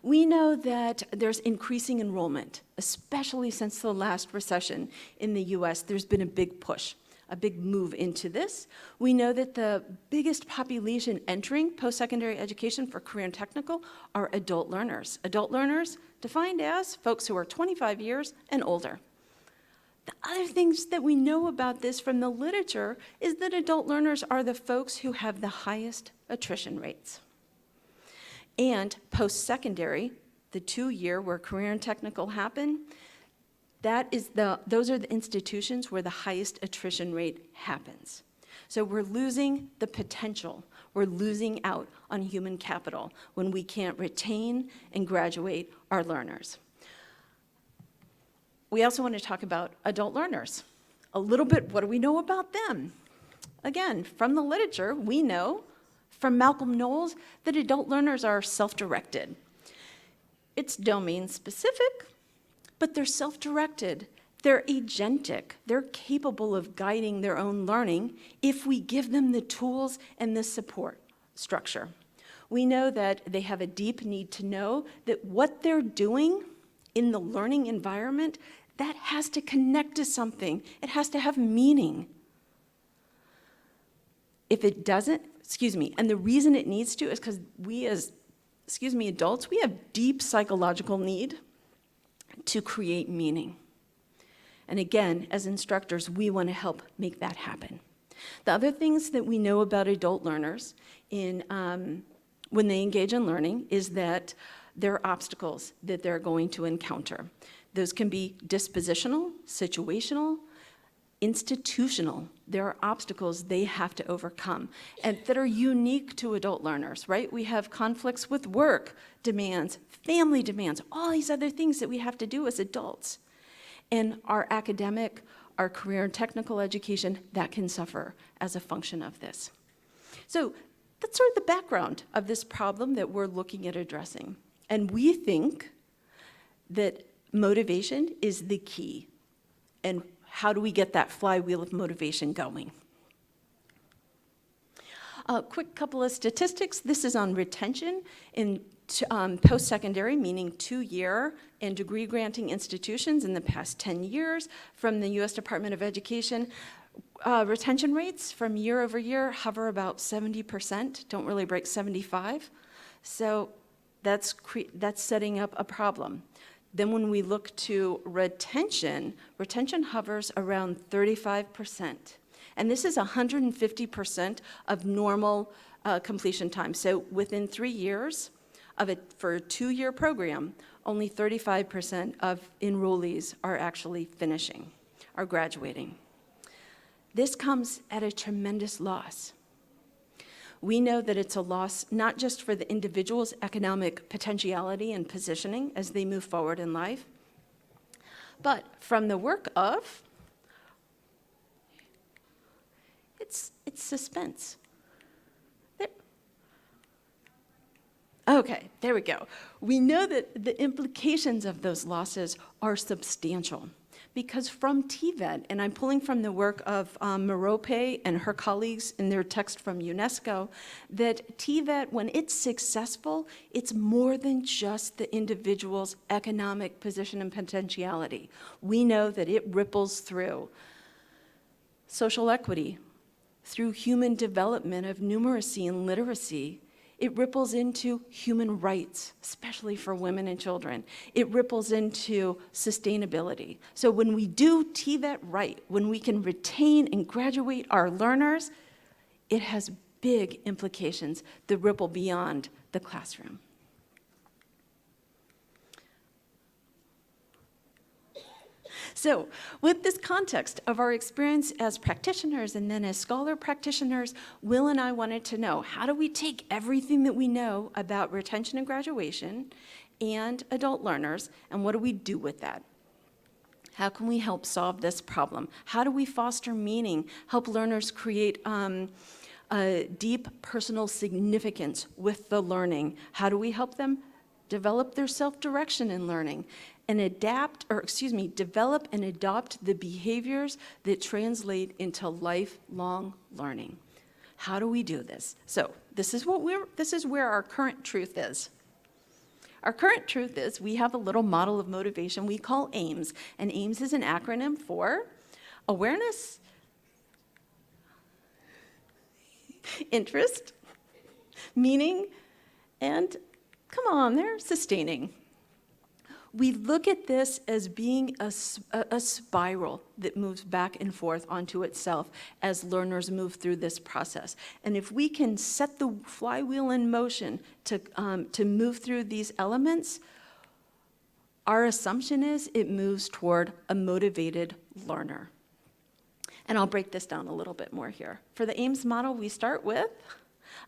Speaker 3: We know that there's increasing enrollment, especially since the last recession in the US. There's been a big push, a big move into this. We know that the biggest population entering post-secondary education for career and technical are adult learners. Adult learners defined as folks who are 25 years and older. The other things that we know about this from the literature is that adult learners are the folks who have the highest attrition rates. And post-secondary, the 2-year where career and technical happen, those are the institutions where the highest attrition rate happens. So we're losing the potential. We're losing out on human capital when we can't retain and graduate our learners. We also want to talk about adult learners. A little bit, what do we know about them? Again, from the literature, we know from Malcolm Knowles that adult learners are self-directed. It's domain specific, but they're self-directed. They're agentic. They're capable of guiding their own learning if we give them the tools and the support structure. We know that they have a deep need to know that what they're doing in the learning environment, that has to connect to something. It has to have meaning. If it doesn't, and the reason it needs to is because we as, adults, we have deep psychological need to create meaning. And again, as instructors, we want to help make that happen. The other things that we know about adult learners when they engage in learning is that there are obstacles that they're going to encounter. Those can be dispositional, situational, institutional. There are obstacles they have to overcome and that are unique to adult learners, right? We have conflicts with work demands, family demands, all these other things that we have to do as adults. And our academic, our career and technical education, that can suffer as a function of this. So that's sort of the background of this problem that we're looking at addressing. And we think that motivation is the key. And how do we get that flywheel of motivation going? A quick couple of statistics. This is on retention in post-secondary, meaning 2-year and degree granting institutions in the past 10 years from the US Department of Education. Retention rates from year over year hover about 70%, don't really break 75. So that's setting up a problem. Then when we look to retention hovers around 35%. And this is 150% of normal completion time. So within 3 years for a 2-year program, only 35% of enrollees are actually finishing, are graduating. This comes at a tremendous loss. We know that it's a loss not just for the individual's economic potentiality and positioning as they move forward in life, but from the work of, it's suspense. Okay, there we go. We know that the implications of those losses are substantial. Because from TVET, and I'm pulling from the work of Merope and her colleagues in their text from UNESCO, that TVET, when it's successful, it's more than just the individual's economic position and potentiality. We know that it ripples through social equity, through human development of numeracy and literacy. It ripples into human rights, especially for women and children. It ripples into sustainability. So when we do TVET right, when we can retain and graduate our learners, it has big implications that ripple beyond the classroom. So with this context of our experience as practitioners and then as scholar practitioners, Will and I wanted to know, how do we take everything that we know about retention and graduation and adult learners, and what do we do with that? How can we help solve this problem? How do we foster meaning, help learners create a deep personal significance with the learning? How do we help them develop their self-direction in learning and develop and adopt the behaviors that translate into lifelong learning? How do we do this? So this is where our current truth is. Our current truth is we have a little model of motivation we call AIMS, and AIMS is an acronym for awareness, interest, meaning, and come on, they're sustaining. We look at this as being a spiral that moves back and forth onto itself as learners move through this process. And if we can set the flywheel in motion to move through these elements, our assumption is it moves toward a motivated learner. And I'll break this down a little bit more here. For the AIMS model, we start with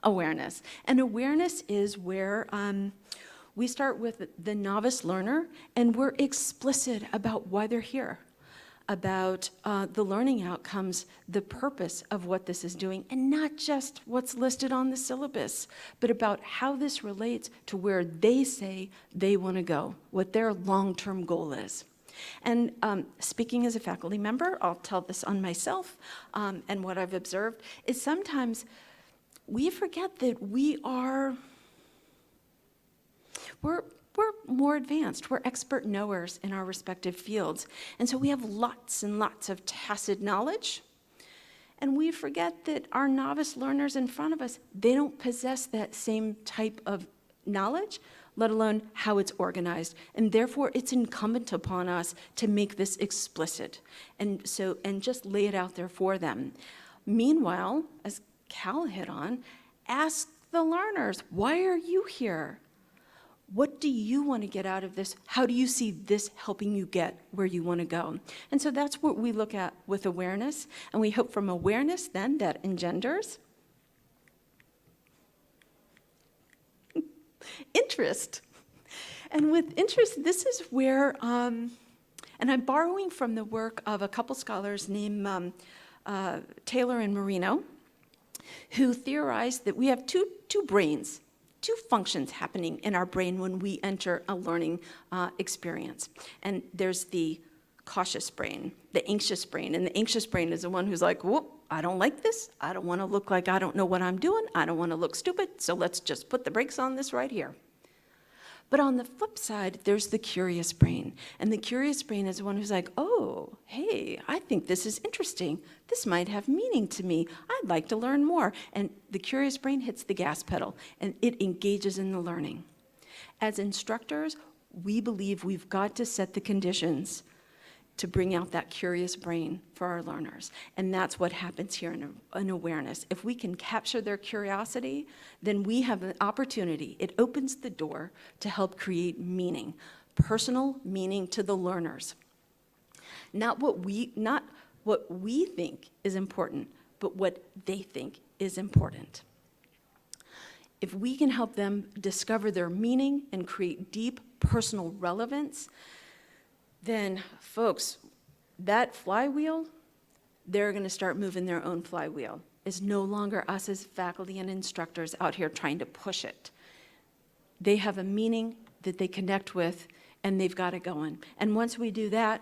Speaker 3: awareness. And awareness is where we start with the novice learner, and we're explicit about why they're here, about the learning outcomes, the purpose of what this is doing, and not just what's listed on the syllabus, but about how this relates to where they say they want to go, what their long-term goal is. And speaking as a faculty member, I'll tell this on myself, and what I've observed is sometimes we forget that we're more advanced. We're expert knowers in our respective fields. And so we have lots and lots of tacit knowledge. And we forget that our novice learners in front of us, they don't possess that same type of knowledge, let alone how it's organized. And therefore, it's incumbent upon us to make this explicit and just lay it out there for them. Meanwhile, as Cal hit on, ask the learners, why are you here? What do you want to get out of this? How do you see this helping you get where you want to go? And so that's what we look at with awareness. And we hope from awareness then that engenders interest. And with interest, this is where, and I'm borrowing from the work of a couple scholars named Taylor and Marino, who theorized that we have two brains, two functions happening in our brain when we enter a learning experience. And there's the cautious brain, the anxious brain. And the anxious brain is the one who's like, whoop, I don't like this. I don't want to look like I don't know what I'm doing. I don't want to look stupid. So let's just put the brakes on this right here. But on the flip side, there's the curious brain. And the curious brain is the one who's like, oh, hey, I think this is interesting. This might have meaning to me. I'd like to learn more. And the curious brain hits the gas pedal, and it engages in the learning. As instructors, we believe we've got to set the conditions to bring out that curious brain for our learners. And that's what happens here in awareness. If we can capture their curiosity, then we have an opportunity. It opens the door to help create meaning, personal meaning to the learners. Not what we think is important, but what they think is important. If we can help them discover their meaning and create deep personal relevance, then folks, that flywheel, they're going to start moving their own flywheel. It's no longer us as faculty and instructors out here trying to push it. They have a meaning that they connect with, and they've got it going. And once we do that,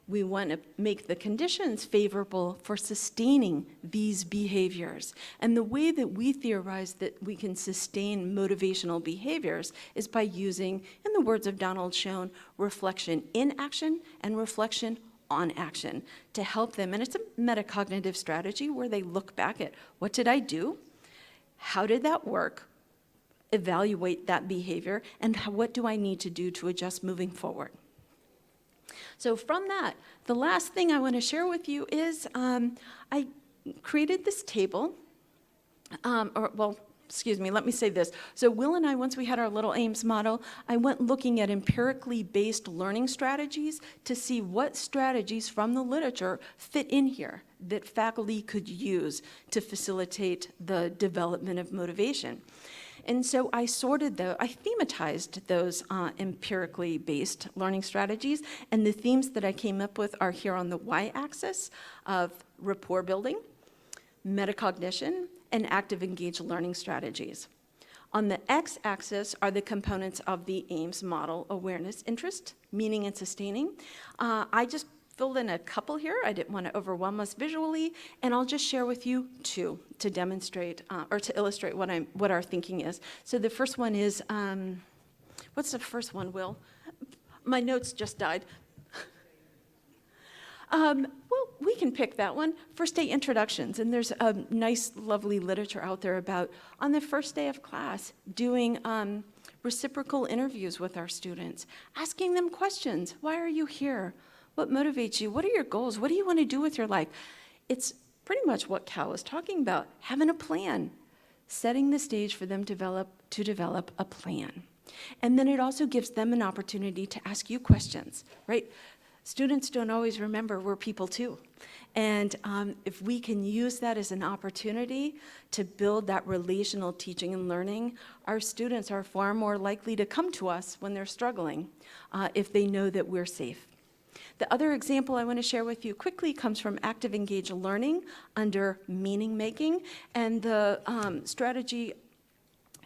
Speaker 3: we want to make the conditions favorable for sustaining these behaviors. And the way that we theorize that we can sustain motivational behaviors is by using, in the words of Donald Schoen, reflection in action and reflection on action to help them. And it's a metacognitive strategy where they look back at, what did I do? How did that work? Evaluate that behavior, and what do I need to do to adjust moving forward? So from that, the last thing I want to share with you is I created this table, let me say this. So Will and I, once we had our little AIMS model, I went looking at empirically based learning strategies to see what strategies from the literature fit in here that faculty could use to facilitate the development of motivation. And so I thematized those empirically based learning strategies, and the themes that I came up with are here on the y-axis of rapport building, metacognition, and active engaged learning strategies. On the x-axis are the components of the AIMS model: awareness, interest, meaning, and sustaining. I just filled in a couple here. I didn't want to overwhelm us visually, and I'll just share with you two to demonstrate or to illustrate what our thinking is. So the first one is, what's the first one, Will? My notes just died. Well, we can pick that one. First day introductions, and there's a nice, lovely literature out there about, on the first day of class, doing reciprocal interviews with our students, asking them questions. Why are you here? What motivates you? What are your goals? What do you want to do with your life? It's pretty much what Cal was talking about, having a plan, setting the stage for them to develop a plan. And then it also gives them an opportunity to ask you questions, right? Students don't always remember we're people too. And if we can use that as an opportunity to build that relational teaching and learning, our students are far more likely to come to us when they're struggling if they know that we're safe. The other example I want to share with you quickly comes from active engaged learning under meaning making, and the strategy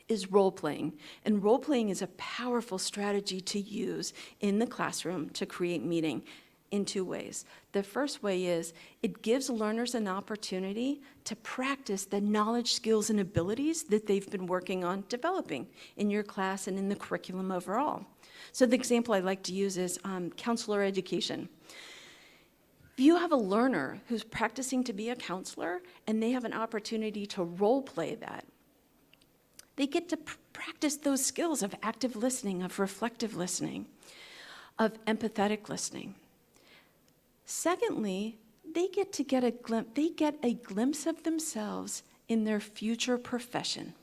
Speaker 3: is role-playing. And role-playing is a powerful strategy to use in the classroom to create meaning in two ways. The first way is it gives learners an opportunity to practice the knowledge, skills, and abilities that they've been working on developing in your class and in the curriculum overall. So the example I like to use is counselor education. If you have a learner who's practicing to be a counselor and they have an opportunity to role-play that, they get to practice those skills of active listening, of reflective listening, of empathetic listening. Secondly, they get a glimpse of themselves in their future profession.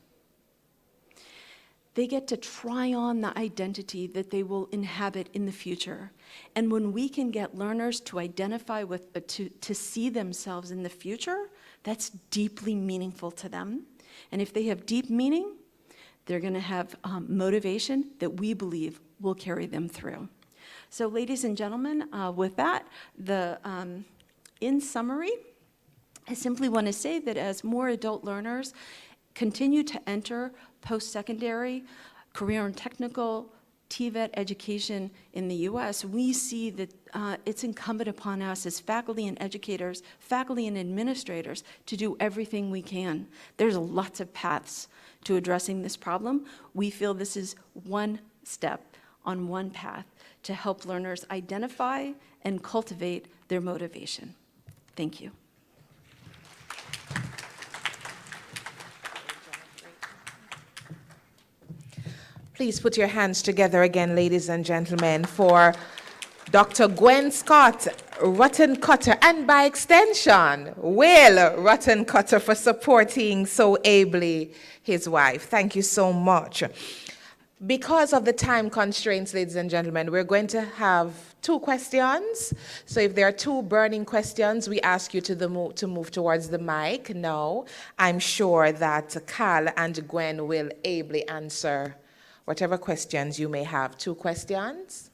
Speaker 3: They get to try on the identity that they will inhabit in the future. And when we can get learners to identify with, to see themselves in the future, that's deeply meaningful to them. And if they have deep meaning, they're going to have motivation that we believe will carry them through. So ladies and gentlemen, with that, in summary, I simply want to say that as more adult learners continue to enter post-secondary, career and technical, TVET education in the US, we see that it's incumbent upon us as faculty and educators, faculty and administrators, to do everything we can. There's lots of paths to addressing this problem. We feel this is one step on one path to help learners identify and cultivate their motivation. Thank you.
Speaker 1: Please put your hands together again, ladies and gentlemen, for Dr. Gwen Scott Ruttencutter, and by extension, Will Ruttencutter, for supporting so ably his wife. Thank you so much. Because of the time constraints, ladies and gentlemen, we're going to have 2 questions. So if there are 2 burning questions, we ask you to move towards the mic. Now, I'm sure that Cal and Gwen will ably answer whatever questions you may have. 2 questions.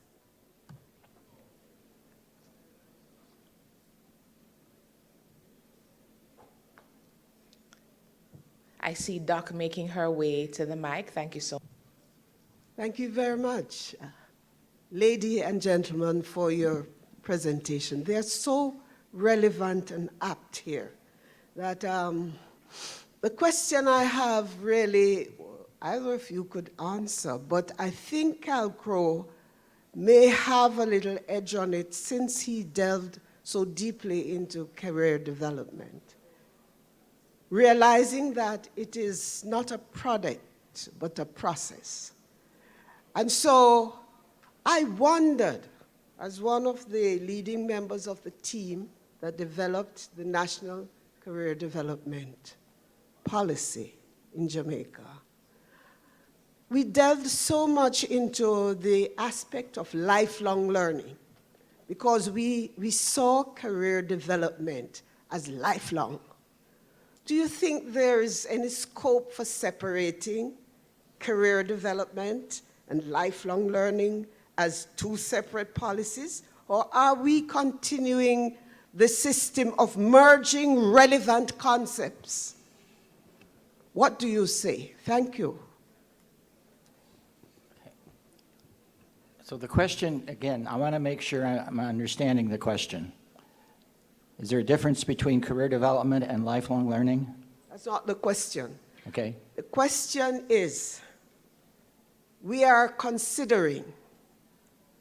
Speaker 1: I see Doc making her way to the mic. Thank you so much.
Speaker 4: Thank you very much, ladies and gentlemen, for your presentation. They're so relevant and apt here that the question I have really, either of you could answer, but I think Cal Crow may have a little edge on it since he delved so deeply into career development, realizing that it is not a product, but a process. And so I wondered, as one of the leading members of the team that developed the National Career Development Policy in Jamaica, we delved so much into the aspect of lifelong learning because we saw career development as lifelong. Do you think there is any scope for separating career development and lifelong learning as two separate policies? Or are we continuing the system of merging relevant concepts? What do you say? Thank you.
Speaker 2: So the question, again, I want to make sure I'm understanding the question. Is there a difference between career development and lifelong learning?
Speaker 4: That's not the question.
Speaker 2: Okay.
Speaker 4: The question is, we are considering,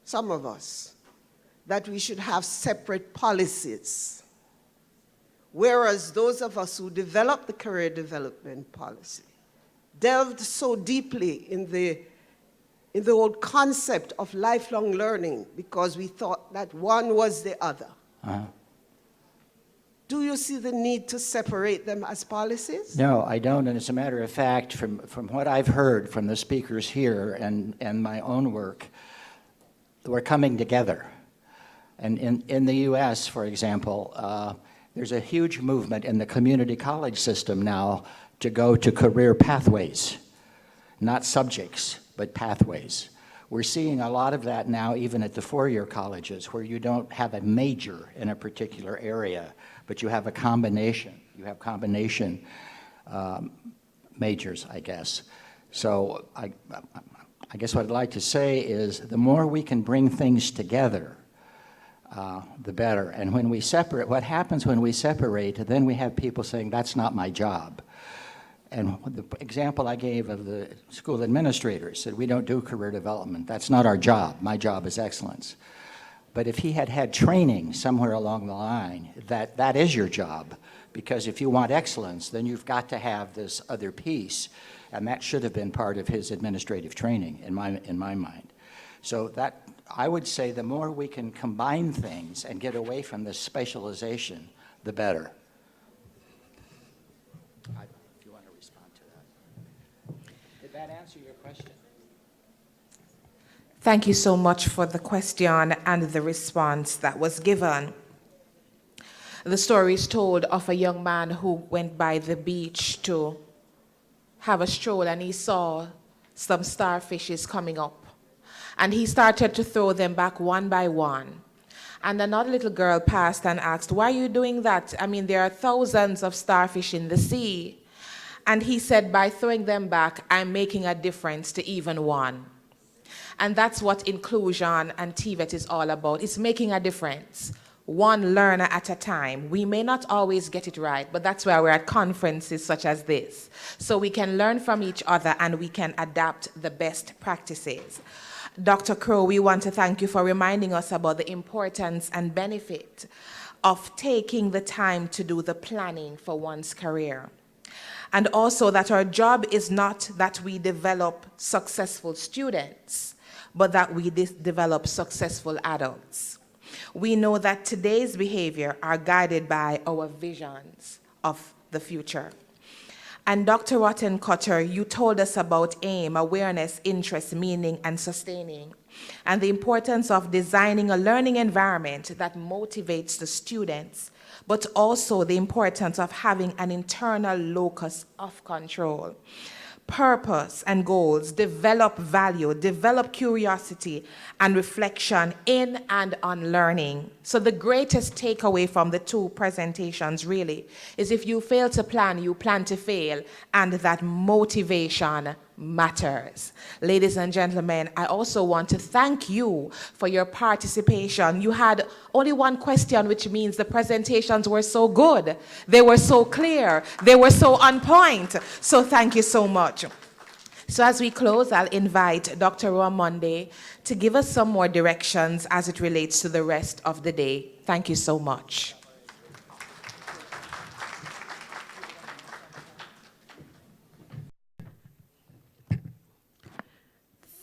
Speaker 4: some of us, that we should have separate policies, whereas those of us who developed the career development policy delved so deeply in the whole concept of lifelong learning because we thought that one was the other.
Speaker 2: Uh-huh.
Speaker 4: Do you see the need to separate them as policies?
Speaker 2: No, I don't. And as a matter of fact, from what I've heard from the speakers here and my own work, we're coming together. And in the U.S., for example, there's a huge movement in the community college system now to go to career pathways, not subjects, but pathways. We're seeing a lot of that now even at the four-year colleges where you don't have a major in a particular area, but you have a combination. You have combination majors, I guess. So I guess what I'd like to say is the more we can bring things together, the better. And when we separate, what happens when we separate, then we have people saying, that's not my job. And the example I gave of the school administrators said, we don't do career development. That's not our job. My job is excellence. But if he had had training somewhere along the line, that is your job. Because if you want excellence, then you've got to have this other piece. And that should have been part of his administrative training, in my mind. So that, I would say the more we can combine things and get away from this specialization, the better. If you want to respond to that. Did that answer your question?
Speaker 1: Thank you so much for the question and the response that was given. The story is told of a young man who went by the beach to have a stroll and he saw some starfishes coming up. And he started to throw them back one by one. And another little girl passed and asked, why are you doing that? I mean, there are thousands of starfish in the sea. And he said, by throwing them back, I'm making a difference to even one. And that's what inclusion and TVET is all about. It's making a difference, one learner at a time. We may not always get it right, but that's why we're at conferences such as this. So we can learn from each other and we can adapt the best practices. Dr. Crow, we want to thank you for reminding us about the importance and benefit of taking the time to do the planning for one's career. And also that our job is not that we develop successful students, but that we develop successful adults. We know that today's behavior are guided by our visions of the future. And Dr. Ruttencutter, you told us about aim, awareness, interest, meaning, and sustaining, and the importance of designing a learning environment that motivates the students, but also the importance of having an internal locus of control. Purpose and goals, develop value, develop curiosity and reflection in and on learning. So the greatest takeaway from the two presentations really is if you fail to plan, you plan to fail, and that motivation matters. Ladies and gentlemen, I also want to thank you for your participation. You had only one question, which means the presentations were so good. They were so clear. They were so on point. So thank you so much. So as we close, I'll invite Dr. Monday to give us some more directions as it relates to the rest of the day. Thank you so much.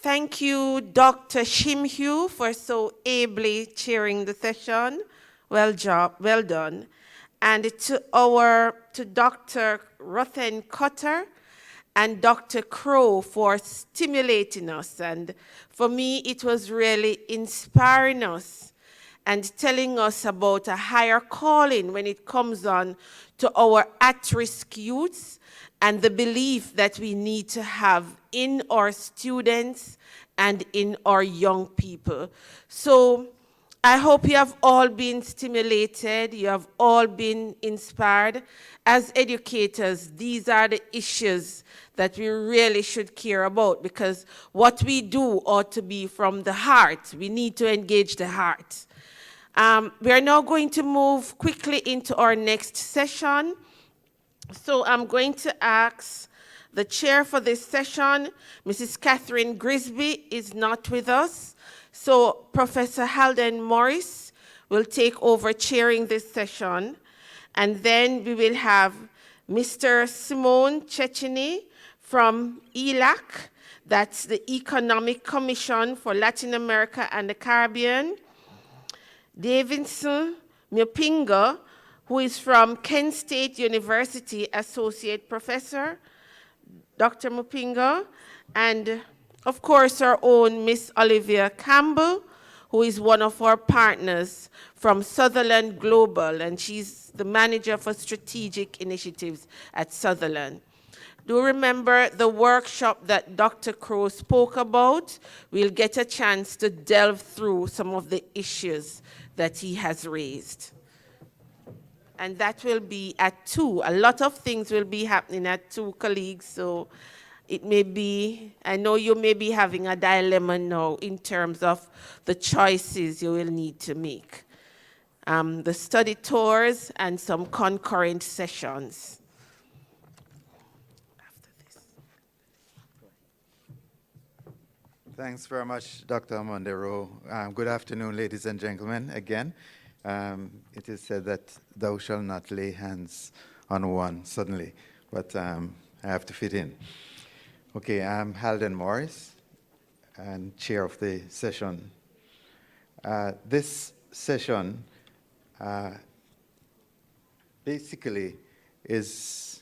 Speaker 5: Thank you, Dr. Shimhue, for so ably chairing the session. Well done. And to Dr. Ruttencutter and Dr. Crow for stimulating us. And for me, it was really inspiring us and telling us about a higher calling when it comes on to our at-risk youths and the belief that we need to have in our students and in our young people. So I hope you have all been stimulated, you have all been inspired. As educators, these are the issues that we really should care about, because what we do ought to be from the heart. We need to engage the heart. We are now going to move quickly into our next session. So I'm going to ask the chair for this session, Mrs. Catherine Grisby, is not with us. So Professor Halden Morris will take over chairing this session. And then we will have Mr. Simone Cecchini from ELAC, that's the Economic Commission for Latin America and the Caribbean. Davidson Mupinga, who is from Kent State University, Associate Professor, Dr. Mupinga, and of course our own Miss Olivia Campbell, who is one of our partners from Sutherland Global, and she's the manager for strategic initiatives at Sutherland. Do remember the workshop that Dr. Crow spoke about? We'll get a chance to delve through some of the issues that he has raised. And that will be at 2. A lot of things will be happening at 2, colleagues, so it may be, I know you may be having a dilemma now in terms of the choices you will need to make. The study tours and some concurrent sessions.
Speaker 6: Thanks very much, Dr. Mondero. Good afternoon, ladies and gentlemen, again. It is said that thou shalt not lay hands on one suddenly, but I have to fit in. Okay, I'm Halden Morris, and chair of the session. This session basically is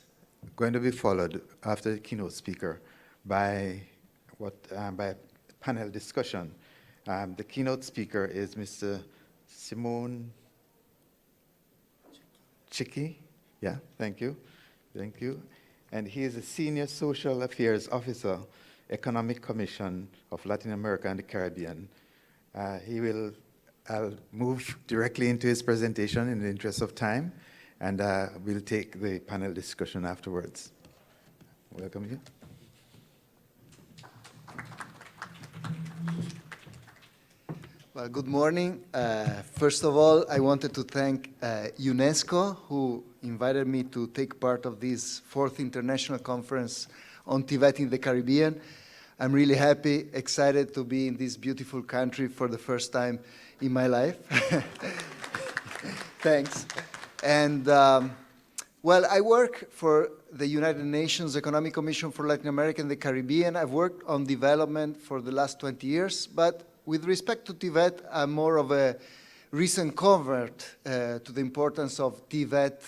Speaker 6: going to be followed after the keynote speaker by a panel discussion. The keynote speaker is Mr. Simone Cecchini. Yeah, thank you. Thank you. And he is a Senior Social Affairs Officer, Economic Commission of Latin America and the Caribbean. I'll move directly into his presentation in the interest of time, and we'll take the panel discussion afterwards. Welcome you.
Speaker 7: Well, good morning. First of all, I wanted to thank UNESCO, who invited me to take part of this 4th International Conference on TVET in the Caribbean. I'm really happy, excited to be in this beautiful country for the first time in my life. Thanks. And, well, I work for the United Nations Economic Commission for Latin America and the Caribbean. I've worked on development for the last 20 years, but with respect to TVET, I'm more of a recent convert to the importance of TVET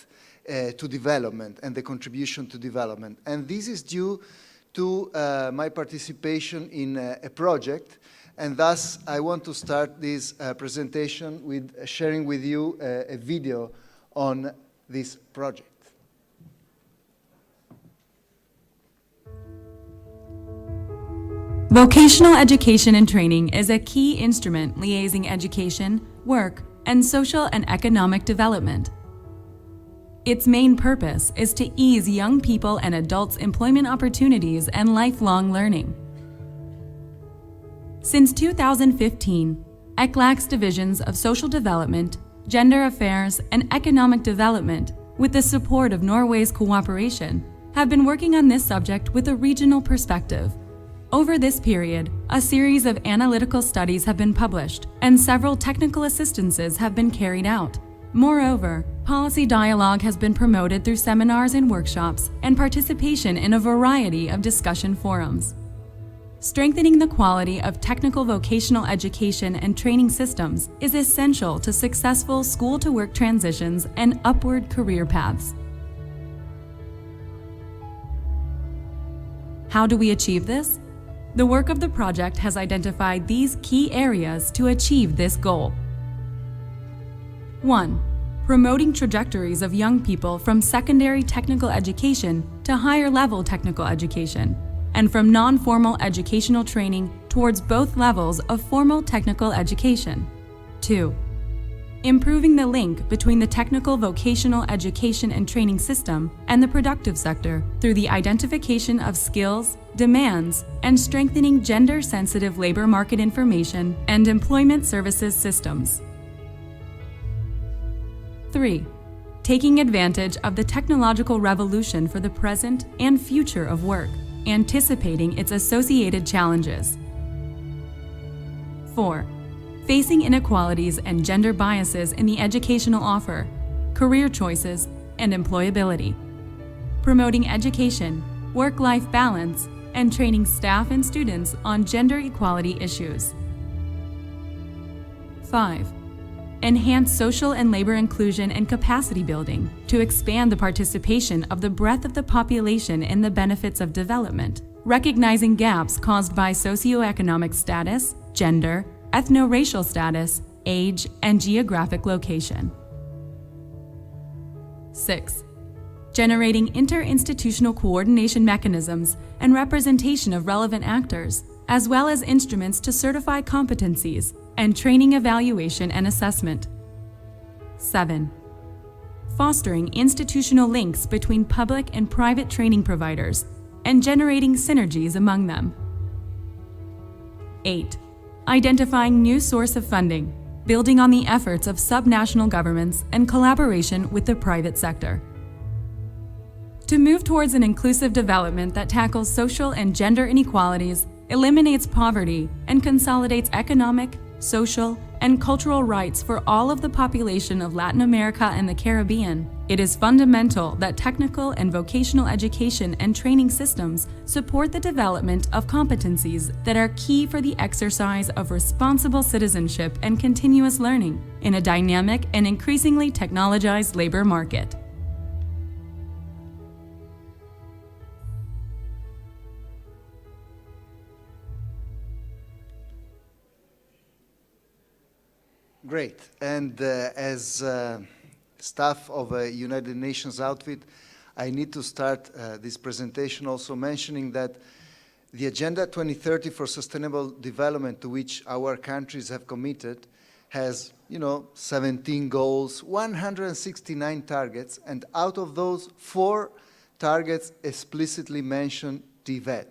Speaker 7: to development and the contribution to development. And this is due to my participation in a project, and thus I want to start this presentation with sharing with you a video on this project.
Speaker 8: Vocational education and training is a key instrument liaising education, work, and social and economic development. Its main purpose is to ease young people and adults' employment opportunities and lifelong learning. Since 2015, ECLAC's divisions of social development, gender affairs, and economic development, with the support of Norway's cooperation, have been working on this subject with a regional perspective Over this period, a series of analytical studies have been published, and several technical assistances have been carried out. Moreover, policy dialogue has been promoted through seminars and workshops and participation in a variety of discussion forums. Strengthening the quality of technical vocational education and training systems is essential to successful school-to-work transitions and upward career paths. How do we achieve this? The work of the project has identified these key areas to achieve this goal. 1. Promoting trajectories of young people from secondary technical education to higher level technical education, and from non-formal educational training towards both levels of formal technical education. 2. Improving the link between the technical vocational education and training system and the productive sector through the identification of skills, demands, and strengthening gender-sensitive labor market information and employment services systems. 3. Taking advantage of the technological revolution for the present and future of work, anticipating its associated challenges. 4. Facing inequalities and gender biases in the educational offer, career choices, and employability. Promoting education, work-life balance, and training staff and students on gender equality issues. 5. Enhance social and labor inclusion and capacity building to expand the participation of the breadth of the population in the benefits of development, recognizing gaps caused by socioeconomic status, gender, ethno-racial status, age, and geographic location. 6. Generating interinstitutional coordination mechanisms and representation of relevant actors, as well as instruments to certify competencies and training evaluation and assessment. 7. Fostering institutional links between public and private training providers and generating synergies among them. 8. Identifying new source of funding, building on the efforts of subnational governments and collaboration with the private sector. To move towards an inclusive development that tackles social and gender inequalities, eliminates poverty, and consolidates economic, social, and cultural rights for all of the population of Latin America and the Caribbean, it is fundamental that technical and vocational education and training systems support the development of competencies that are key for the exercise of responsible citizenship and continuous learning in a dynamic and increasingly technologized labor market.
Speaker 7: Great. And as staff of a United Nations outfit, I need to start this presentation also mentioning that the Agenda 2030 for Sustainable Development, to which our countries have committed, has, 17 goals, 169 targets, and out of those, 4 targets explicitly mention TVET.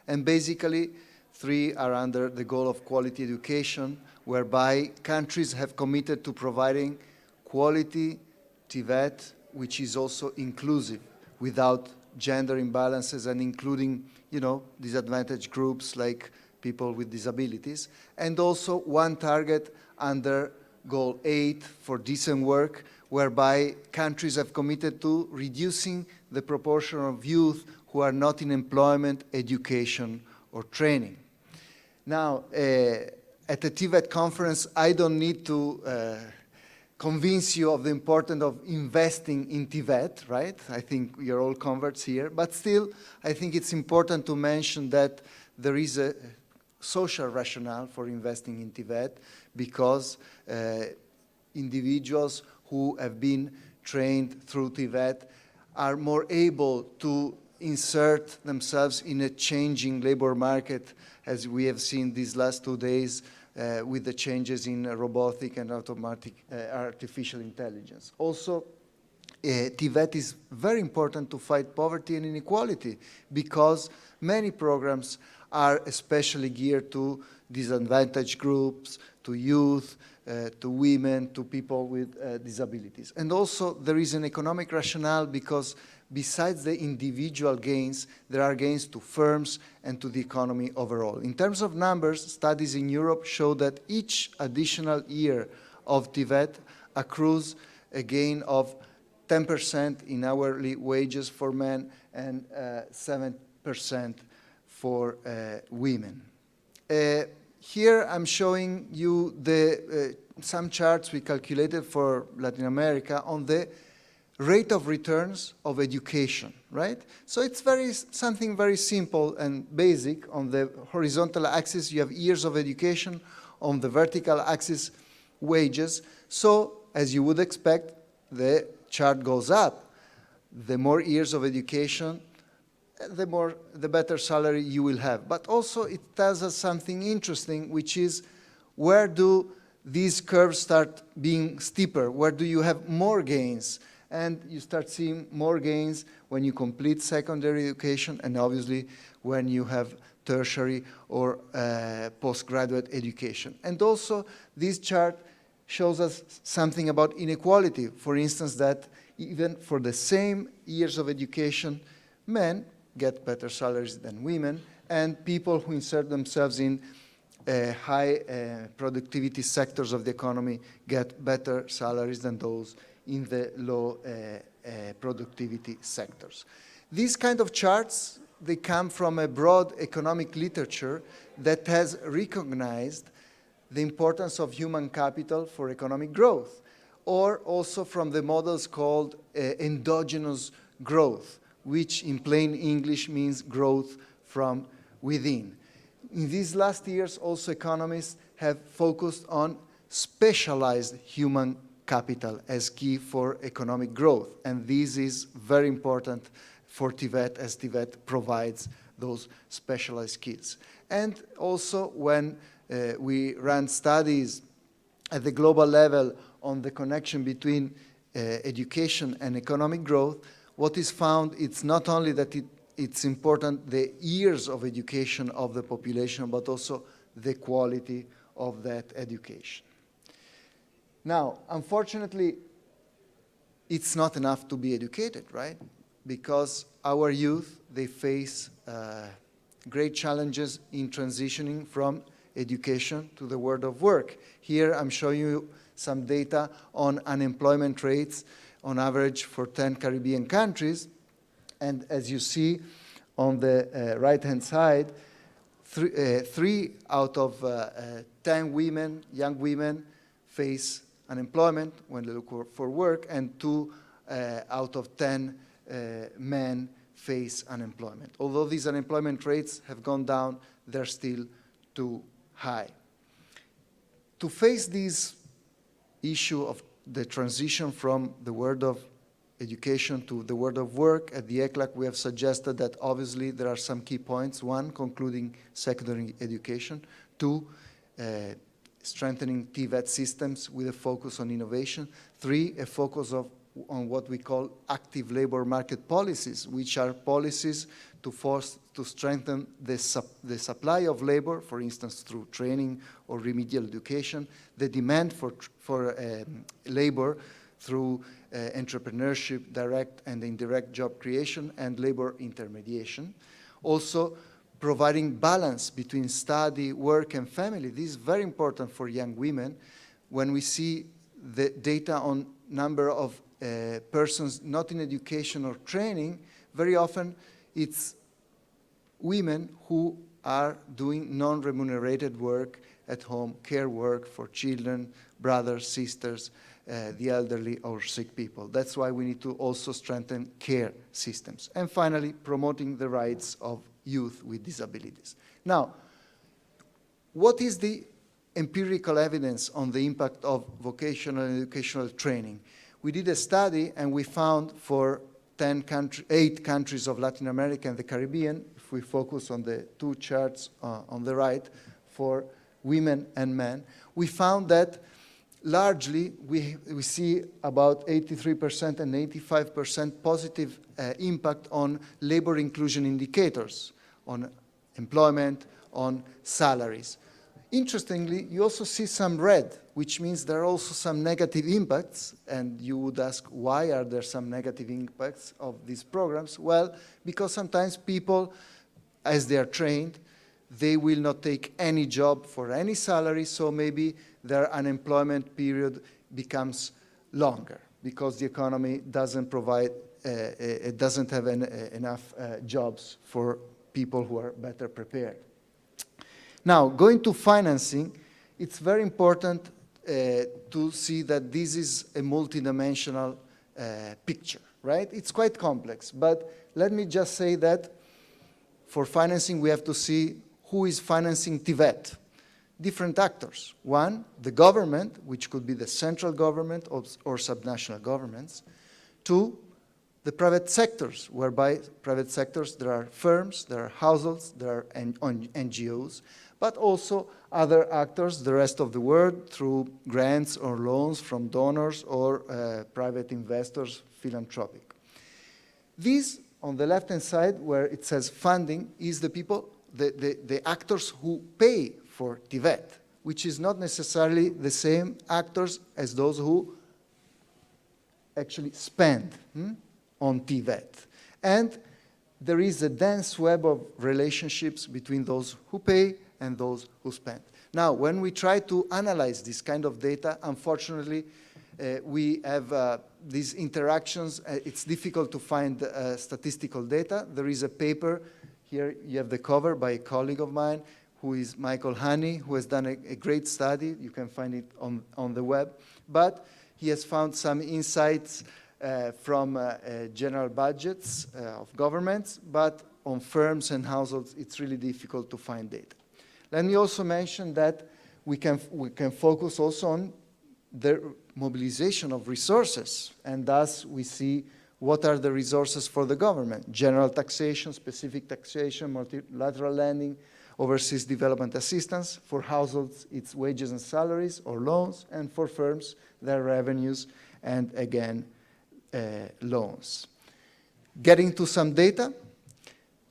Speaker 7: And basically, 3 are under the goal of quality education, whereby countries have committed to providing quality TVET, which is also inclusive, without gender imbalances and including, disadvantaged groups like people with disabilities. And also 1 target under Goal 8 for decent work, whereby countries have committed to reducing the proportion of youth who are not in employment, education, or training. Now, at the TVET conference, I don't need to convince you of the importance of investing in TVET, right? I think you're all converts here. But still, I think it's important to mention that there is a social rationale for investing in TVET because individuals who have been trained through TVET are more able to insert themselves in a changing labor market, as we have seen these last 2 days with the changes in robotic and artificial intelligence. Also, TVET is very important to fight poverty and inequality because many programs are especially geared to disadvantaged groups, to youth, to women, to people with disabilities. And also there is an economic rationale because besides the individual gains, there are gains to firms and to the economy overall. In terms of numbers, studies in Europe show that each additional year of TVET accrues a gain of 10% in hourly wages for men and 7% for women. Here I'm showing you some charts we calculated for Latin America on the rate of returns of education, right? So it's something very simple and basic. On the horizontal axis, you have years of education. On the vertical axis, wages. So, as you would expect, the chart goes up. The more years of education, the better salary you will have. But also it tells us something interesting, which is where do these curves start being steeper? Where do you have more gains? And you start seeing more gains when you complete secondary education and obviously when you have tertiary or postgraduate education. And also this chart shows us something about inequality. For instance, that even for the same years of education, men get better salaries than women, and people who insert themselves in high productivity sectors of the economy get better salaries than those in the low productivity sectors. These kind of charts, they come from a broad economic literature that has recognized the importance of human capital for economic growth, or also from the models called endogenous growth, which in plain English means growth from within. In these last years, also economists have focused on specialized human capital as key for economic growth. And this is very important for TVET, as TVET provides those specialized skills. And also when we ran studies at the global level on the connection between education and economic growth, what is found, it's not only that it's important the years of education of the population, but also the quality of that education. Now, unfortunately, it's not enough to be educated, right? Because our youth, they face great challenges in transitioning from education to the world of work. Here I'm showing you some data on unemployment rates on average for 10 Caribbean countries. And as you see on the right-hand side, 3 out of 10 women, young women, face unemployment when they look for work, and 2 out of 10 men face unemployment. Although these unemployment rates have gone down, they're still too high. To face this issue of the transition from the world of education to the world of work, at the ECLAC we have suggested that obviously there are some key points. 1, concluding secondary education. 2, strengthening TVET systems with a focus on innovation. 3, a focus on what we call active labor market policies, which are policies to strengthen the supply of labor, for instance, through training or remedial education, the demand for labor through entrepreneurship, direct and indirect job creation, and labor intermediation. Also, providing balance between study, work, and family. This is very important for young women. When we see the data on number of persons not in education or training, very often it's women who are doing non-remunerated work at home, care work for children, brothers, sisters, the elderly or sick people. That's why we need to also strengthen care systems. And finally, promoting the rights of youth with disabilities. Now, what is the empirical evidence on the impact of vocational and educational training? We did a study and we found for 8 countries of Latin America and the Caribbean, if we focus on the 2 charts on the right, for women and men, we found that largely we see about 83% and 85% positive impact on labor inclusion indicators, on employment, on salaries. Interestingly, you also see some red, which means there are also some negative impacts, and you would ask, why are there some negative impacts of these programs? Well, because sometimes people, as they are trained, they will not take any job for any salary, so maybe their unemployment period becomes longer because the economy doesn't provide, it doesn't have enough jobs for people who are better prepared. Now, going to financing, it's very important to see that this is a multidimensional picture, right? It's quite complex, but let me just say that for financing, we have to see who is financing TVET. Different actors. One, the government, which could be the central government or subnational governments. Two, the private sectors, whereby private sectors, there are firms, there are households, there are NGOs, but also other actors, the rest of the world, through grants or loans from donors or private investors, philanthropic. These, on the left-hand side, where it says funding, is the people, the actors who pay for TVET, which is not necessarily the same actors as those who actually spend on TVET. And there is a dense web of relationships between those who pay and those who spend. Now, when we try to analyze this kind of data, unfortunately, we have these interactions. It's difficult to find statistical data. There is a paper, here you have the cover by a colleague of mine, who is Michael Honey, who has done a great study. You can find it on the web. But he has found some insights from general budgets of governments, but on firms and households, it's really difficult to find data. Let me also mention that we can focus also on the mobilization of resources, and thus we see what are the resources for the government: general taxation, specific taxation, multilateral lending, overseas development assistance. For households, it's wages and salaries or loans, and for firms, their revenues and, again, loans. Getting to some data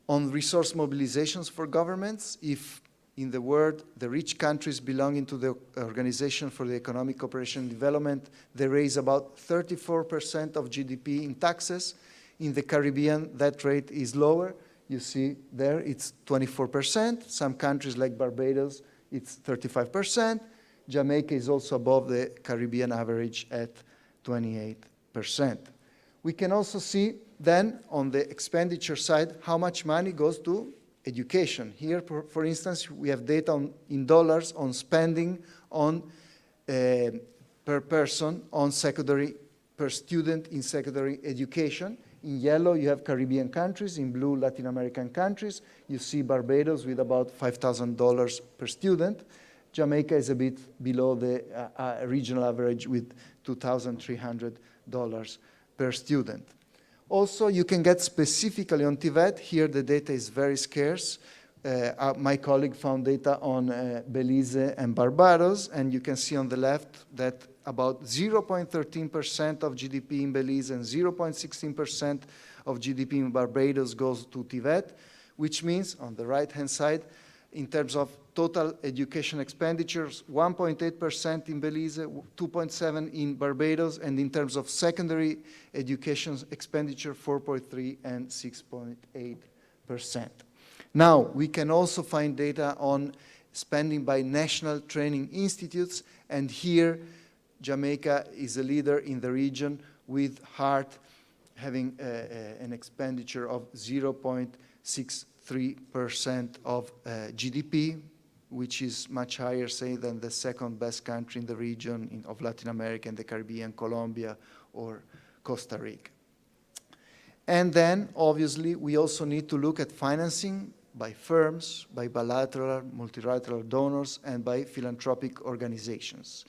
Speaker 7: on resource mobilizations for governments. If in the world, the rich countries belonging to the Organization for the Economic Cooperation and Development, they raise about 34% of GDP in taxes. In the Caribbean, that rate is lower. You see there, it's 24%. Some countries like Barbados, it's 35%. Jamaica is also above the Caribbean average at 28%. We can also see then on the expenditure side how much money goes to education. Here, for instance, we have data in dollars on spending on per person on secondary, per student in secondary education. In yellow, you have Caribbean countries. In blue, Latin American countries. You see Barbados with about $5,000 per student. Jamaica is a bit below the regional average with $2,300 per student. Also, you can get specifically on TVET. Here, the data is very scarce. My colleague found data on Belize and Barbados, and you can see on the left that about 0.13% of GDP in Belize and 0.16% of GDP in Barbados goes to TVET, which means, on the right-hand side, in terms of total education expenditures, 1.8% in Belize, 2.7% in Barbados, and in terms of secondary education expenditure, 4.3% and 6.8%. Now, we can also find data on spending by national training institutes, and here Jamaica is a leader in the region, with HART having an expenditure of 0.63% of GDP, which is much higher, say, than the second best country in the region of Latin America and the Caribbean, Colombia or Costa Rica. And then, obviously, we also need to look at financing by firms, by bilateral, multilateral donors, and by philanthropic organizations.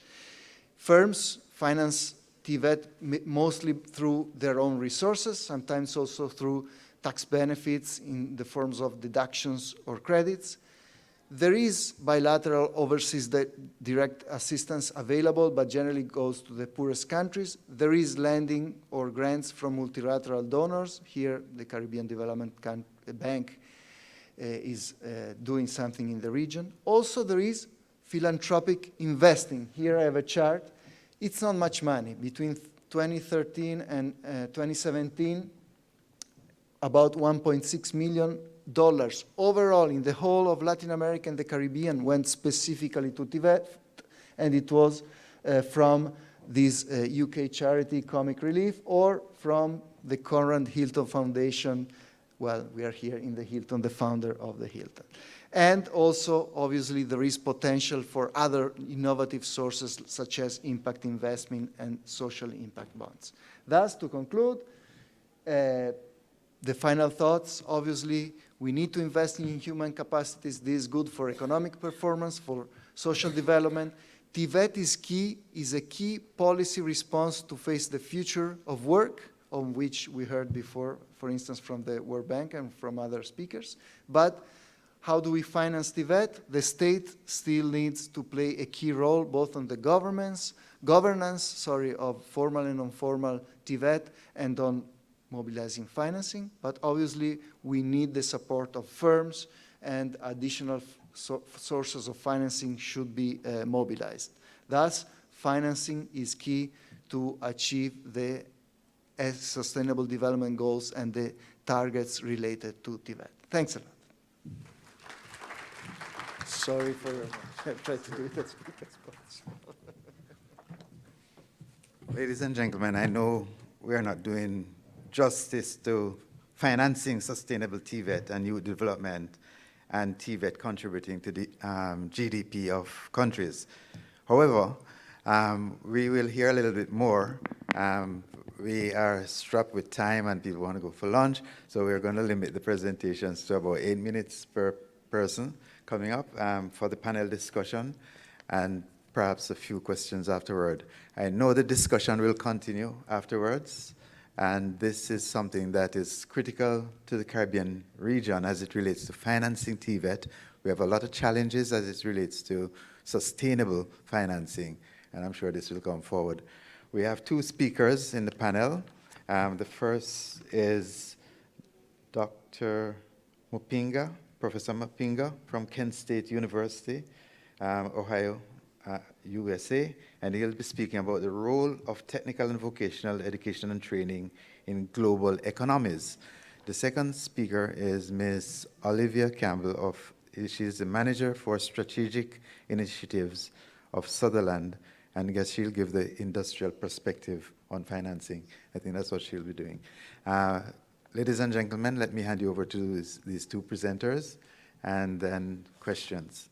Speaker 7: Firms finance TVET mostly through their own resources, sometimes also through tax benefits in the forms of deductions or credits. There is bilateral overseas direct assistance available, but generally goes to the poorest countries. There is lending or grants from multilateral donors. Here, the Caribbean Development Bank is doing something in the region. Also, there is philanthropic investing. Here I have a chart. It's not much money. Between 2013 and 2017, about $1.6 million overall in the whole of Latin America and the Caribbean went specifically to TVET, and it was from this UK charity Comic Relief or from the current Hilton Foundation. Well, we are here in the Hilton, the founder of the Hilton. And also, obviously, there is potential for other innovative sources such as impact investment and social impact bonds. Thus, to conclude, the final thoughts, obviously, we need to invest in human capacities. This is good for economic performance, for social development. TVET is a key policy response to face the future of work, on which we heard before, for instance, from the World Bank and from other speakers. But how do we finance TVET? The state still needs to play a key role, both on the governance of formal and informal TVET, and on mobilizing financing. But obviously, we need the support of firms, and additional sources of financing should be mobilized. Thus, financing is key to achieve the Sustainable Development Goals and the targets related to TVET. Thanks a lot. Sorry for trying to do it as quick as possible.
Speaker 6: Ladies and gentlemen, I know we are not doing justice to financing sustainable TVET and youth development and TVET contributing to the GDP of countries. However, we will hear a little bit more. We are strapped with time and people want to go for lunch, so we're going to limit the presentations to about 8 minutes per person coming up for the panel discussion and perhaps a few questions afterward. I know the discussion will continue afterwards, and this is something that is critical to the Caribbean region as it relates to financing TVET. We have a lot of challenges as it relates to sustainable financing, and I'm sure this will come forward. We have two speakers in the panel. The first is Dr. Mupinga, Professor Mupinga from Kent State University, Ohio, USA, and he'll be speaking about the role of technical and vocational education and training in global economies. The second speaker is Ms. Olivia Campbell. She's the manager for strategic initiatives of Sutherland, and I guess she'll give the industrial perspective on financing. I think that's what she'll be doing. Ladies and gentlemen, let me hand you over to these two presenters, and then questions.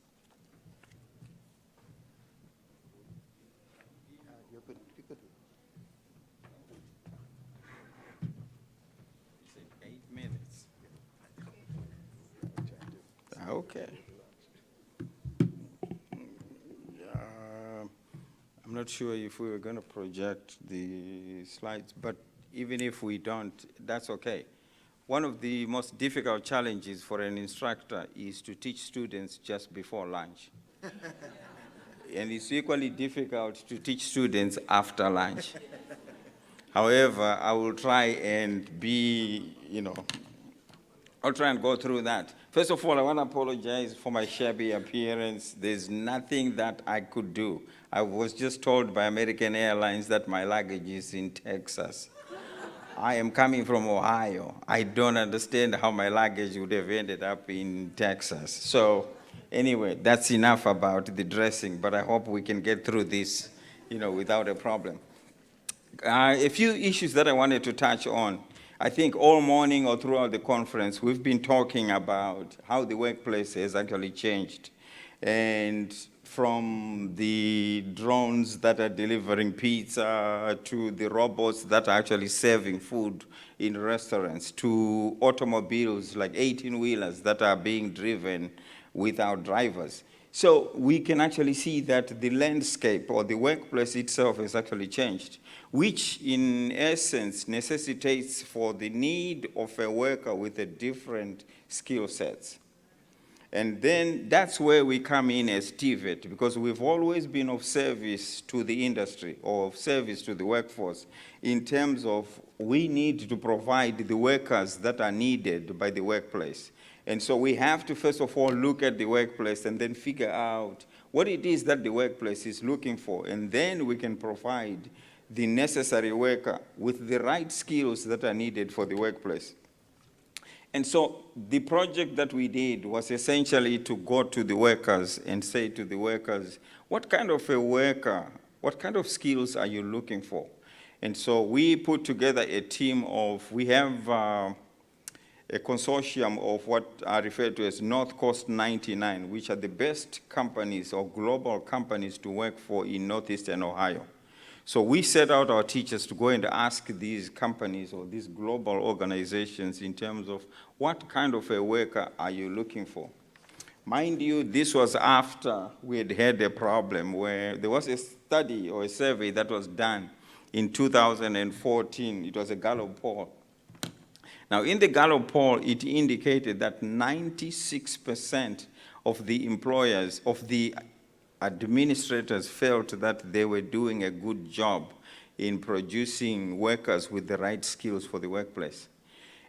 Speaker 9: Okay. I'm not sure if we were going to project the slides, but even if we don't, that's okay. One of the most difficult challenges for an instructor is to teach students just before lunch. And it's equally difficult to teach students after lunch. However, I will try and I'll try and go through that. First of all, I want to apologize for my shabby appearance. There's nothing that I could do. I was just told by American Airlines that my luggage is in Texas. I am coming from Ohio. I don't understand how my luggage would have ended up in Texas. So anyway, that's enough about the dressing, but I hope we can get through this, without a problem. A few issues that I wanted to touch on. I think all morning or throughout the conference, we've been talking about how the workplace has actually changed. And from the drones that are delivering pizza to the robots that are actually serving food in restaurants to automobiles like 18-wheelers that are being driven without drivers. So we can actually see that the landscape or the workplace itself has actually changed, which in essence necessitates for the need of a worker with a different skill sets. And then that's where we come in as TVET, because we've always been of service to the industry or of service to the workforce in terms of we need to provide the workers that are needed by the workplace. And so we have to, first of all, look at the workplace and then figure out what it is that the workplace is looking for. And then we can provide the necessary worker with the right skills that are needed for the workplace. And so the project that we did was essentially to go to the workers and say to the workers, what kind of a worker, what kind of skills are you looking for? And so we put together a team of, we have a consortium of what are referred to as North Coast 99, which are the best companies or global companies to work for in Northeastern Ohio. So we set out our teachers to go and ask these companies or these global organizations in terms of what kind of a worker are you looking for? Mind you, this was after we had had a problem where there was a study or a survey that was done in 2014. It was a Gallup poll. Now, in the Gallup poll, it indicated that 96% of the employers, of the administrators felt that they were doing a good job in producing workers with the right skills for the workplace.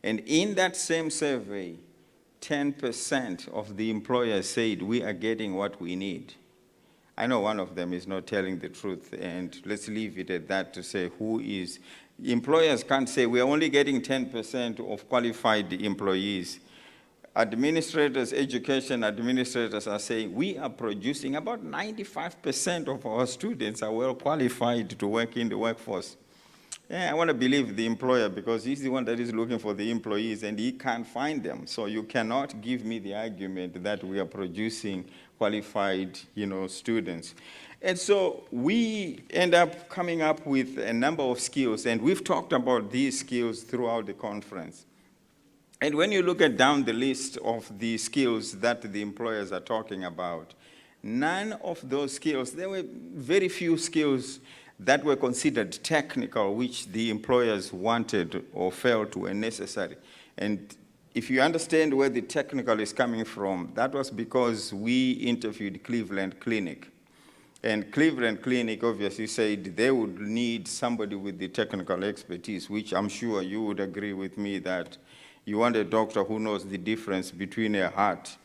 Speaker 9: And in that same survey, 10% of the employers said, we are getting what we need. I know one of them is not telling the truth, and let's leave it at that to say who is. Employers can't say, we are only getting 10% of qualified employees. Administrators, education administrators are saying, we are producing about 95% of our students are well qualified to work in the workforce. Yeah, I want to believe the employer because he's the one that is looking for the employees and he can't find them. So you cannot give me the argument that we are producing qualified, students. And so we end up coming up with a number of skills, and we've talked about these skills throughout the conference. And when you look at down the list of the skills that the employers are talking about, none of those skills, there were very few skills that were considered technical, which the employers wanted or felt were necessary. And if you understand where the technical is coming from, that was because we interviewed Cleveland Clinic. And Cleveland Clinic obviously said they would need somebody with the technical expertise, which I'm sure you would agree with me that you want a doctor who knows the difference between a heart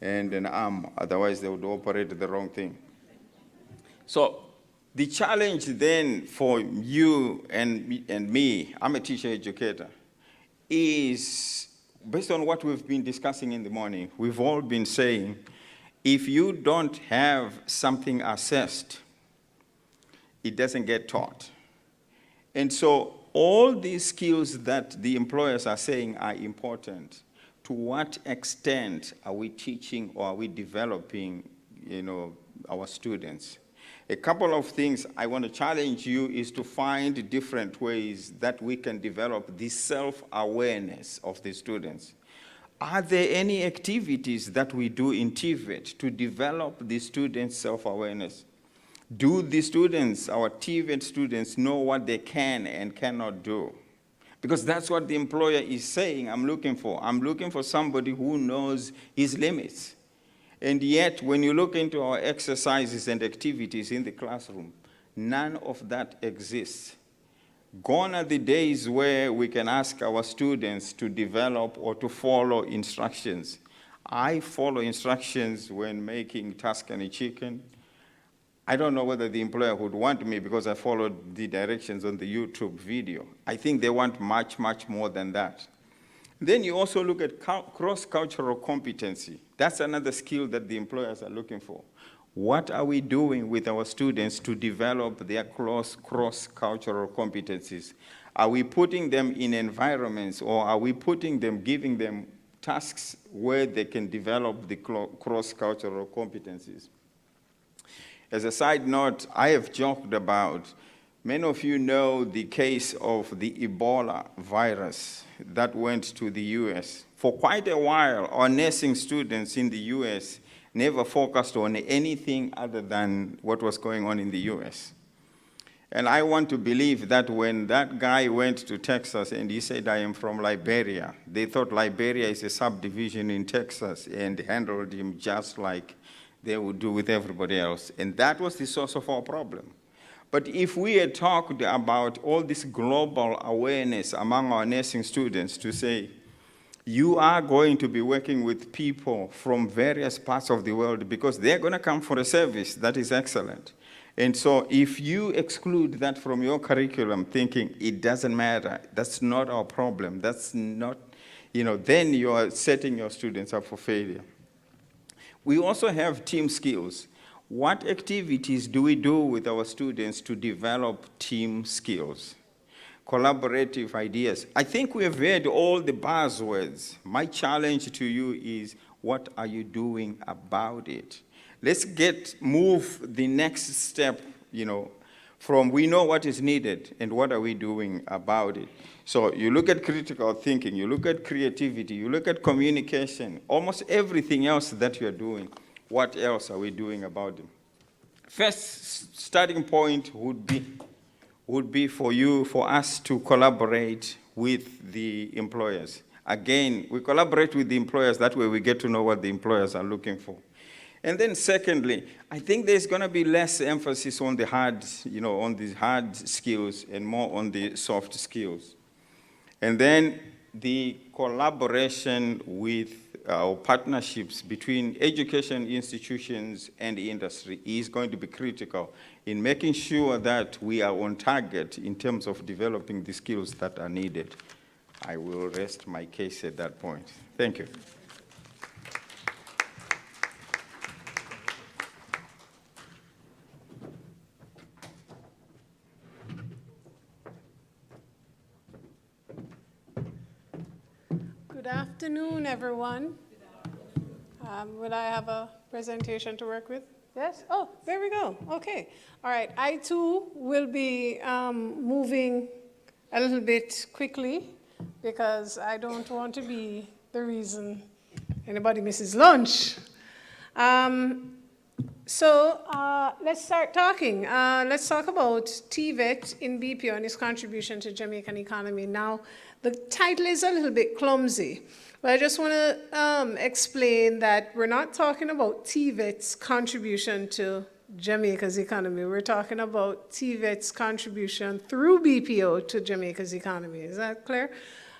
Speaker 9: and an arm, otherwise they would operate the wrong thing. So the challenge then for you and me, I'm a teacher educator, is based on what we've been discussing in the morning. We've all been saying, if you don't have something assessed, it doesn't get taught. And so all these skills that the employers are saying are important, to what extent are we teaching or are we developing, our students? A couple of things I want to challenge you is to find different ways that we can develop the self-awareness of the students. Are there any activities that we do in TVET to develop the students' self-awareness? Do the students, our TVET students, know what they can and cannot do? Because that's what the employer is saying I'm looking for. I'm looking for somebody who knows his limits. And yet, when you look into our exercises and activities in the classroom, none of that exists. Gone are the days where we can ask our students to develop or to follow instructions. I follow instructions when making Tuscany chicken. I don't know whether the employer would want me because I followed the directions on the YouTube video. I think they want much, much more than that. Then you also look at cross-cultural competency. That's another skill that the employers are looking for. What are we doing with our students to develop their cross-cultural competencies? Are we putting them in environments or are we giving them tasks where they can develop the cross-cultural competencies? As a side note, I have joked about, many of you know the case of the Ebola virus that went to the US. For quite a while, our nursing students in the US never focused on anything other than what was going on in the US. And I want to believe that when that guy went to Texas and he said, I am from Liberia, they thought Liberia is a subdivision in Texas and handled him just like they would do with everybody else. And that was the source of our problem. But if we had talked about all this global awareness among our nursing students to say, You are going to be working with people from various parts of the world because they're going to come for a service that is excellent. And so if you exclude that from your curriculum thinking it doesn't matter, that's not our problem, that's not, then you are setting your students up for failure. We also have team skills. What activities do we do with our students to develop team skills? Collaborative ideas. I think we have heard all the buzzwords. My challenge to you is, what are you doing about it? Let's move the next step, from we know what is needed and what are we doing about it. So you look at critical thinking, you look at creativity, you look at communication, almost everything else that you're doing. What else are we doing about it? First starting point would be for us to collaborate with the employers. Again, we collaborate with the employers, that way we get to know what the employers are looking for. And then secondly, I think there's going to be less emphasis on the hard, on the hard skills and more on the soft skills. And then the collaboration with partnerships between education institutions and the industry is going to be critical in making sure that we are on target in terms of developing the skills that are needed. I will rest my case at that point. Thank you.
Speaker 10: Good afternoon, everyone. Will I have a presentation to work with? Yes? Oh, there we go. Okay. All right. I, too, will be moving a little bit quickly because I don't want to be the reason anybody misses lunch. So let's start talking. Let's talk about TVET in BPO and its contribution to Jamaican economy. Now, the title is a little bit clumsy, but I just want to explain that we're not talking about TVET's contribution to Jamaica's economy. We're talking about TVET's contribution through BPO to Jamaica's economy. Is that clear?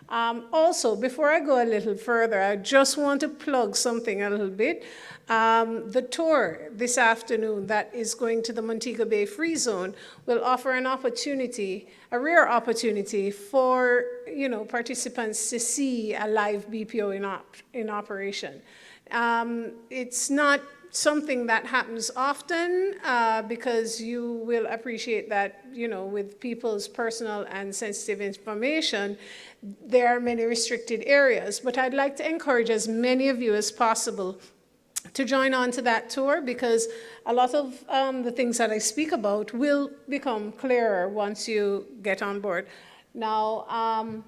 Speaker 10: Also, before I go a little further, I just want to plug something a little bit. The tour this afternoon that is going to the Montego Bay Free Zone will offer an opportunity, a rare opportunity for participants to see a live BPO in operation. It's not something that happens often because you will appreciate that, with people's personal and sensitive information, there are many restricted areas. But I'd like to encourage as many of you as possible to join on to that tour because a lot of the things that I speak about will become clearer once you get on board. Now,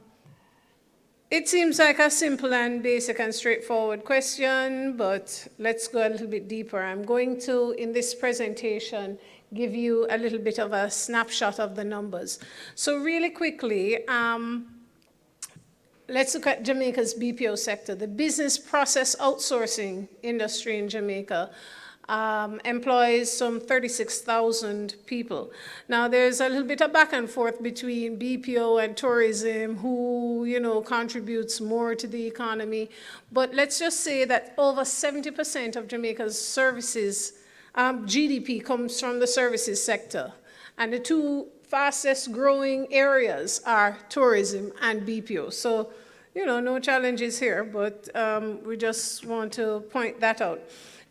Speaker 10: it seems like a simple and basic and straightforward question, but let's go a little bit deeper. I'm going to, in this presentation, give you a little bit of a snapshot of the numbers. So really quickly, let's look at Jamaica's BPO sector. The business process outsourcing industry in Jamaica employs some 36,000 people. Now, there's a little bit of back and forth between BPO and tourism, who, contributes more to the economy. But let's just say that over 70% of Jamaica's services, GDP comes from the services sector. And the two fastest growing areas are tourism and BPO. So, no challenges here, but we just want to point that out.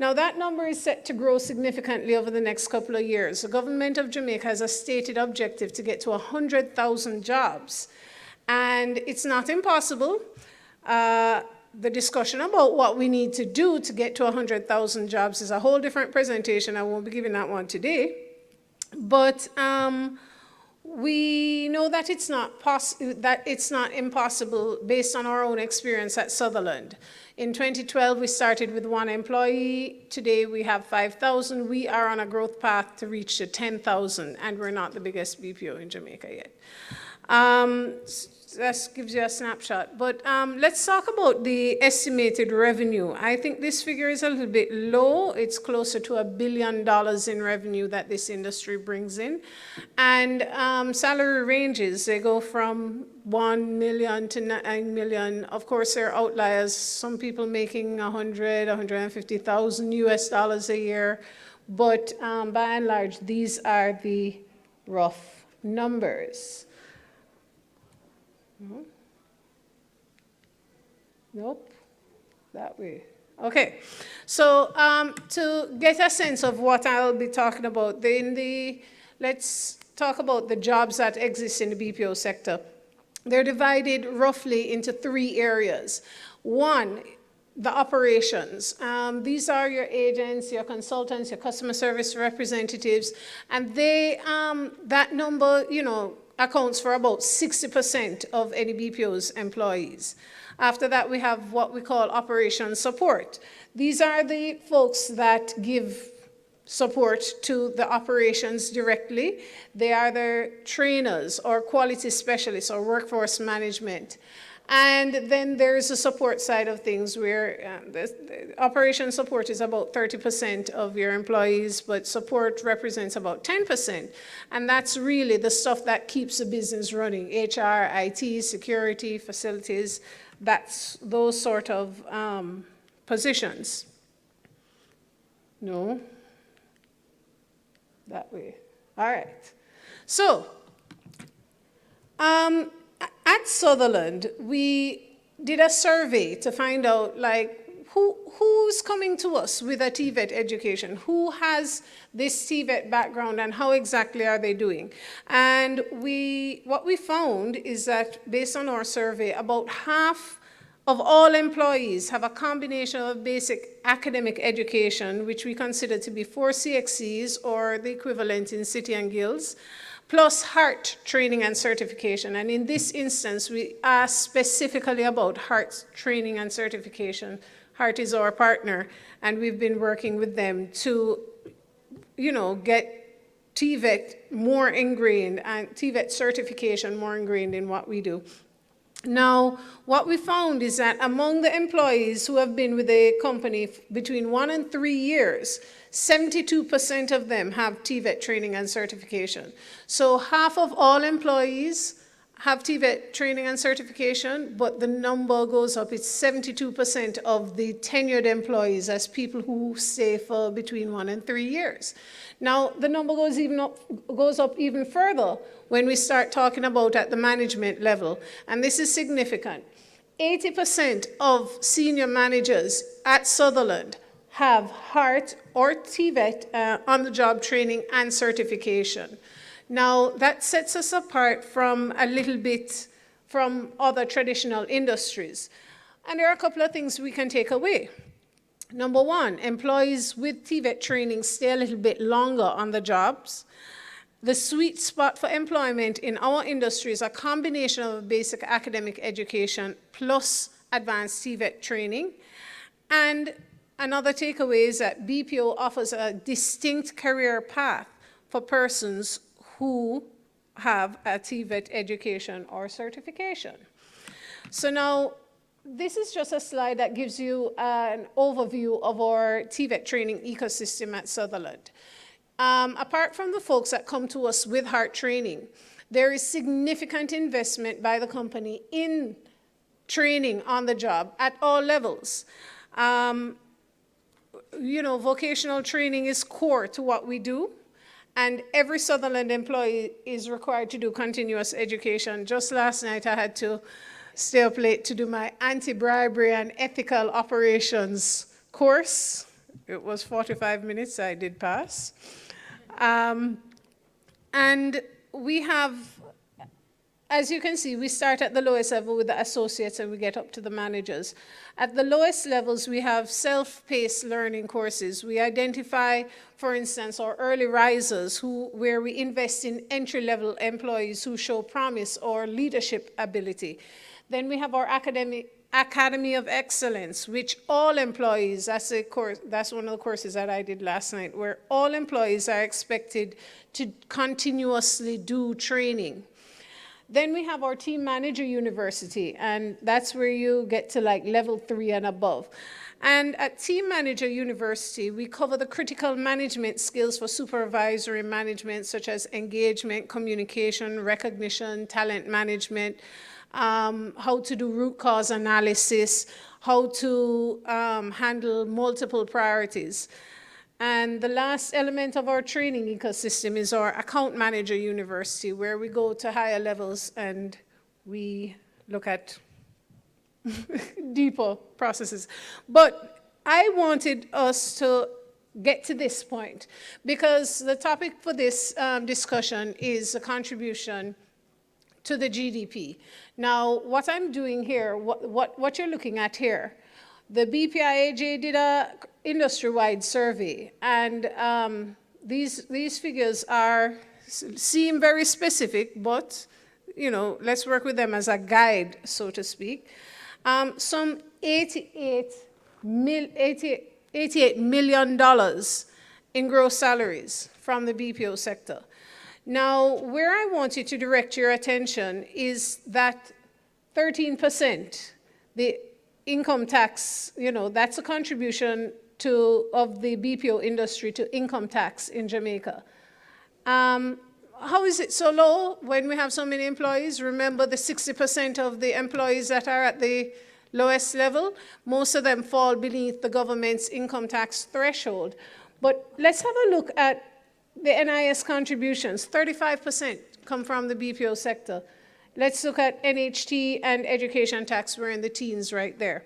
Speaker 10: Now, that number is set to grow significantly over the next couple of years. The government of Jamaica has a stated objective to get to 100,000 jobs. And it's not impossible. The discussion about what we need to do to get to 100,000 jobs is a whole different presentation. I won't be giving that one today. But we know that it's not impossible based on our own experience at Sutherland. In 2012, we started with 1 employee. Today, we have 5,000. We are on a growth path to reach to 10,000, and we're not the biggest BPO in Jamaica yet. that gives you a snapshot. But let's talk about the estimated revenue. I think this figure is a little bit low. It's closer to $1 billion in revenue that this industry brings in. And salary ranges, they go from 1 million to 9 million. Of course, there are outliers. Some people making 150,000 US dollars a year. But by and large, these are the rough numbers. Nope, that way. Okay, so to get a sense of what I'll be talking about, let's talk about the jobs that exist in the BPO sector. They're divided roughly into 3 areas. One, the operations. These are your agents, your consultants, your customer service representatives, and they, that number, accounts for about 60% of any BPO's employees. After that, we have what we call operation support. These are the folks that give support to the operations directly. They are the trainers or quality specialists or workforce management. And then there's the support side of things where the operation support is about 30% of your employees, but support represents about 10%. And that's really the stuff that keeps the business running: HR, IT, security, facilities, that's those sort of positions. No? That way. All right. So, at Sutherland, we did a survey to find out, who's coming to us with a TVET education? Who has this TVET background, and how exactly are they doing? And what we found is that, based on our survey, about half of all employees have a combination of basic academic education, which we consider to be 4 CXCs, or the equivalent in City and Guilds, plus HEART training and certification. And in this instance, we asked specifically about HEART training and certification. HEART is our partner, and we've been working with them to, get TVET more ingrained, and TVET certification more ingrained in what we do. Now, what we found is that among the employees who have been with a company between 1 and 3 years, 72% of them have TVET training and certification. So half of all employees have TVET training and certification, but the number goes up. It's 72% of the tenured employees as people who stay for between 1 and 3 years. Now, the number goes up even further when we start talking about at the management level, and this is significant. 80% of senior managers at Sutherland have HEART or TVET on-the-job training and certification. Now, that sets us apart from a little bit from other traditional industries. And there are a couple of things we can take away. Number one, employees with TVET training stay a little bit longer on the jobs. The sweet spot for employment in our industry is a combination of basic academic education plus advanced TVET training. And another takeaway is that BPO offers a distinct career path for persons who have a TVET education or certification. So now, this is just a slide that gives you an overview of our TVET training ecosystem at Sutherland. Apart from the folks that come to us with HEART training, there is significant investment by the company in training on the job at all levels. Vocational training is core to what we do, and every Sutherland employee is required to do continuous education. Just last night, I had to stay up late to do my anti-bribery and ethical operations course. It was 45 minutes, I did pass. And we have, as you can see, we start at the lowest level with the associates and we get up to the managers. At the lowest levels, we have self-paced learning courses. We identify, for instance, our early risers where we invest in entry-level employees who show promise or leadership ability. Then we have our Academy of Excellence, which all employees, that's one of the courses that I did last night, where all employees are expected to continuously do training. Then we have our Team Manager University, and that's where you get to like level 3 and above. And at Team Manager University, we cover the critical management skills for supervisory management, such as engagement, communication, recognition, talent management, how to do root cause analysis, how to handle multiple priorities. And the last element of our training ecosystem is our Account Manager University, where we go to higher levels and we look at deeper processes. But I wanted us to get to this point because the topic for this discussion is a contribution to the GDP. Now, what I'm doing here, what you're looking at here, the BPIAJ did a industry-wide survey, and these figures seem very specific, but let's work with them as a guide, so to speak. Some $88 million in gross salaries from the BPO sector. Now, where I want you to direct your attention is that 13%, the income tax, that's a contribution of the BPO industry to income tax in Jamaica. How is it so low when we have so many employees? Remember the 60% of the employees that are at the lowest level, most of them fall beneath the government's income tax threshold. But let's have a look at the NIS contributions. 35% come from the BPO sector. Let's look at NHT and education tax. We're in the teens right there.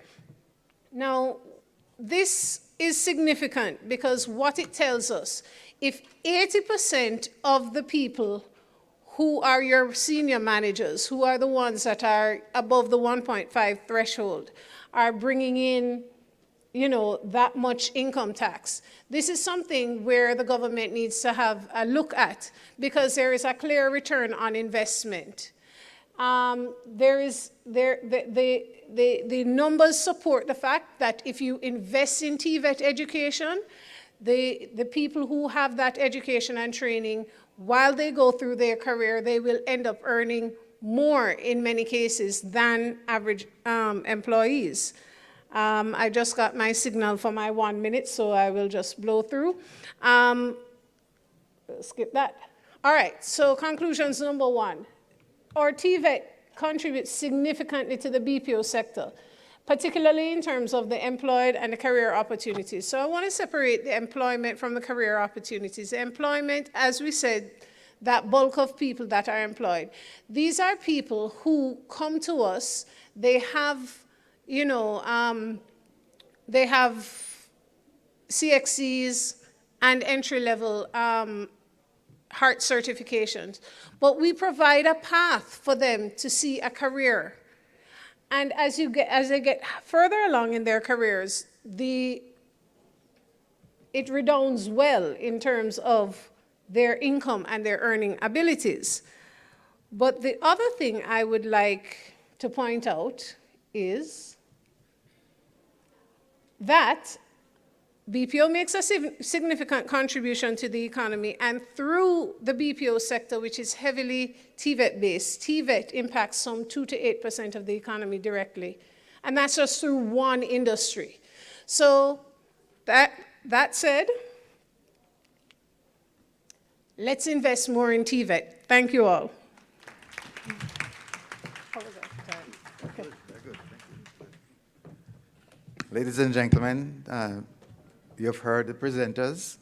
Speaker 10: Now, this is significant because what it tells us, if 80% of the people who are your senior managers, who are the ones that are above the 1.5 threshold, are bringing in, that much income tax, this is something where the government needs to have a look at because there is a clear return on investment. The numbers support the fact that if you invest in TVET education, the people who have that education and training, while they go through their career, they will end up earning more in many cases than average employees. I just got my signal for my 1 minute, so I will just blow through. Skip that. All right, so conclusions number 1. Our TVET contributes significantly to the BPO sector, particularly in terms of the employed and the career opportunities. So I want to separate the employment from the career opportunities. The employment, as we said, that bulk of people that are employed. These are people who come to us, they have, they have CXCs and entry-level heart certifications, but we provide a path for them to see a career. And as they get further along in their careers, it redounds well in terms of their income and their earning abilities. But the other thing I would like to point out is that BPO makes a significant contribution to the economy, and through the BPO sector, which is heavily TVET-based, TVET impacts some 2 to 8% of the economy directly, and that's just through one industry. So that said, let's invest more in TVET. Thank you all. Okay.
Speaker 6: Ladies and gentlemen, you've heard the presenters.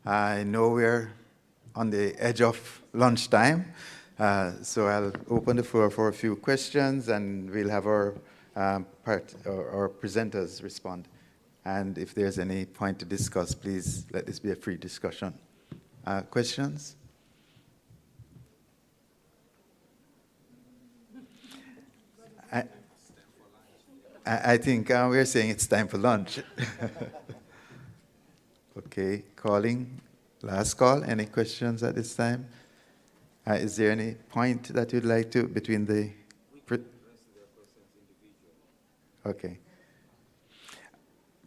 Speaker 6: I know we're on the edge of lunchtime, so I'll open the floor for a few questions, and we'll have our presenters respond. And if there's any point to discuss, please let this be a free discussion. Questions? I think we're saying it's time for lunch. Okay, calling, last call. Any questions at this time? Is there any point that you'd like to, between the... Okay.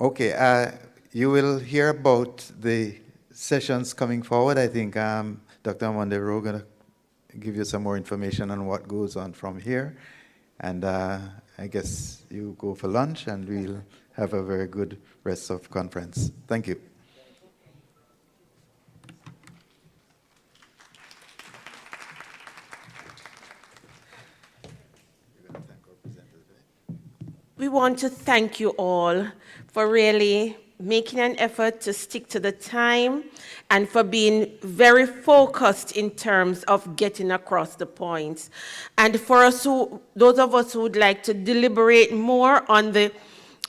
Speaker 6: Okay, you will hear about the sessions coming forward. I think Dr. Mondero going to give you some more information on what goes on from here. And I guess you go for lunch, and we'll have a very good rest of conference. Thank you.
Speaker 5: We want to thank you all for really making an effort to stick to the time and for being very focused in terms of getting across the points. And for us those of us who would like to deliberate more on the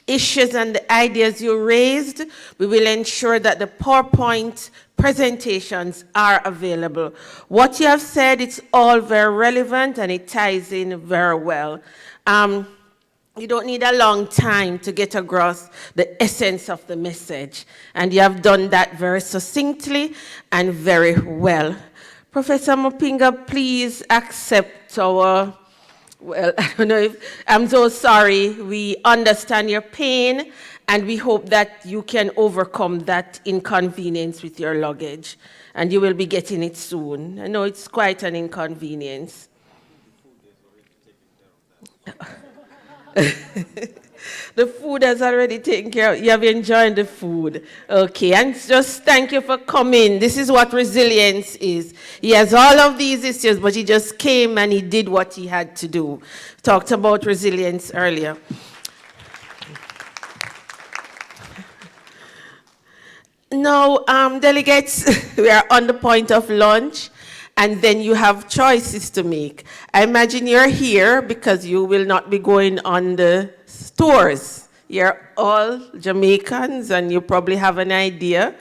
Speaker 5: issues and the ideas you raised, we will ensure that the PowerPoint presentations are available. What you have said, it's all very relevant and it ties in very well. You don't need a long time to get across the essence of the message, and you have done that very succinctly and very well. Professor Mupinga, please accept our, well, I don't know if, I'm so sorry. We understand your pain, and we hope that you can overcome that inconvenience with your luggage, and you will be getting it soon. I know it's quite an inconvenience. The food has already taken care of. You have enjoyed the food. Okay, and just thank you for coming. This is what resilience is. He has all of these issues, but he just came and he did what he had to do. Talked about resilience earlier. Now, delegates, we are on the point of lunch. And then you have choices to make. I imagine you're here because you will not be going on the tours. You're all Jamaicans and you probably have an idea.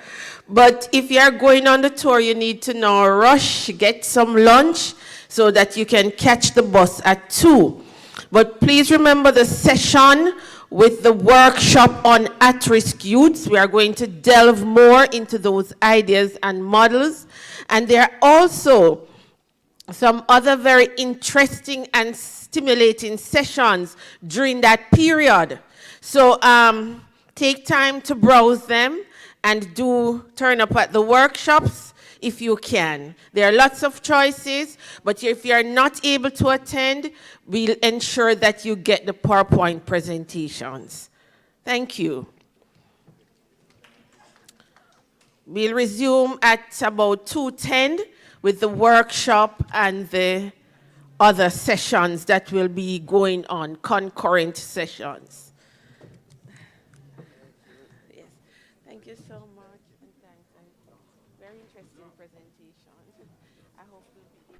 Speaker 5: But if you're going on the tour, you need to now rush, get some lunch so that you can catch the bus at 2. But please remember the session with the workshop on at-risk youths. We are going to delve more into those ideas and models. And there are also some other very interesting and stimulating sessions during that period. So take time to browse them and do turn up at the workshops if you can. There are lots of choices, but if you're not able to attend, we'll ensure that you get the PowerPoint presentations. Thank you. We'll resume at about 2:10 with the workshop and the other sessions that will be going on, concurrent sessions. Yes, thank you so much, and thanks. Very interesting presentation. I hope we'll be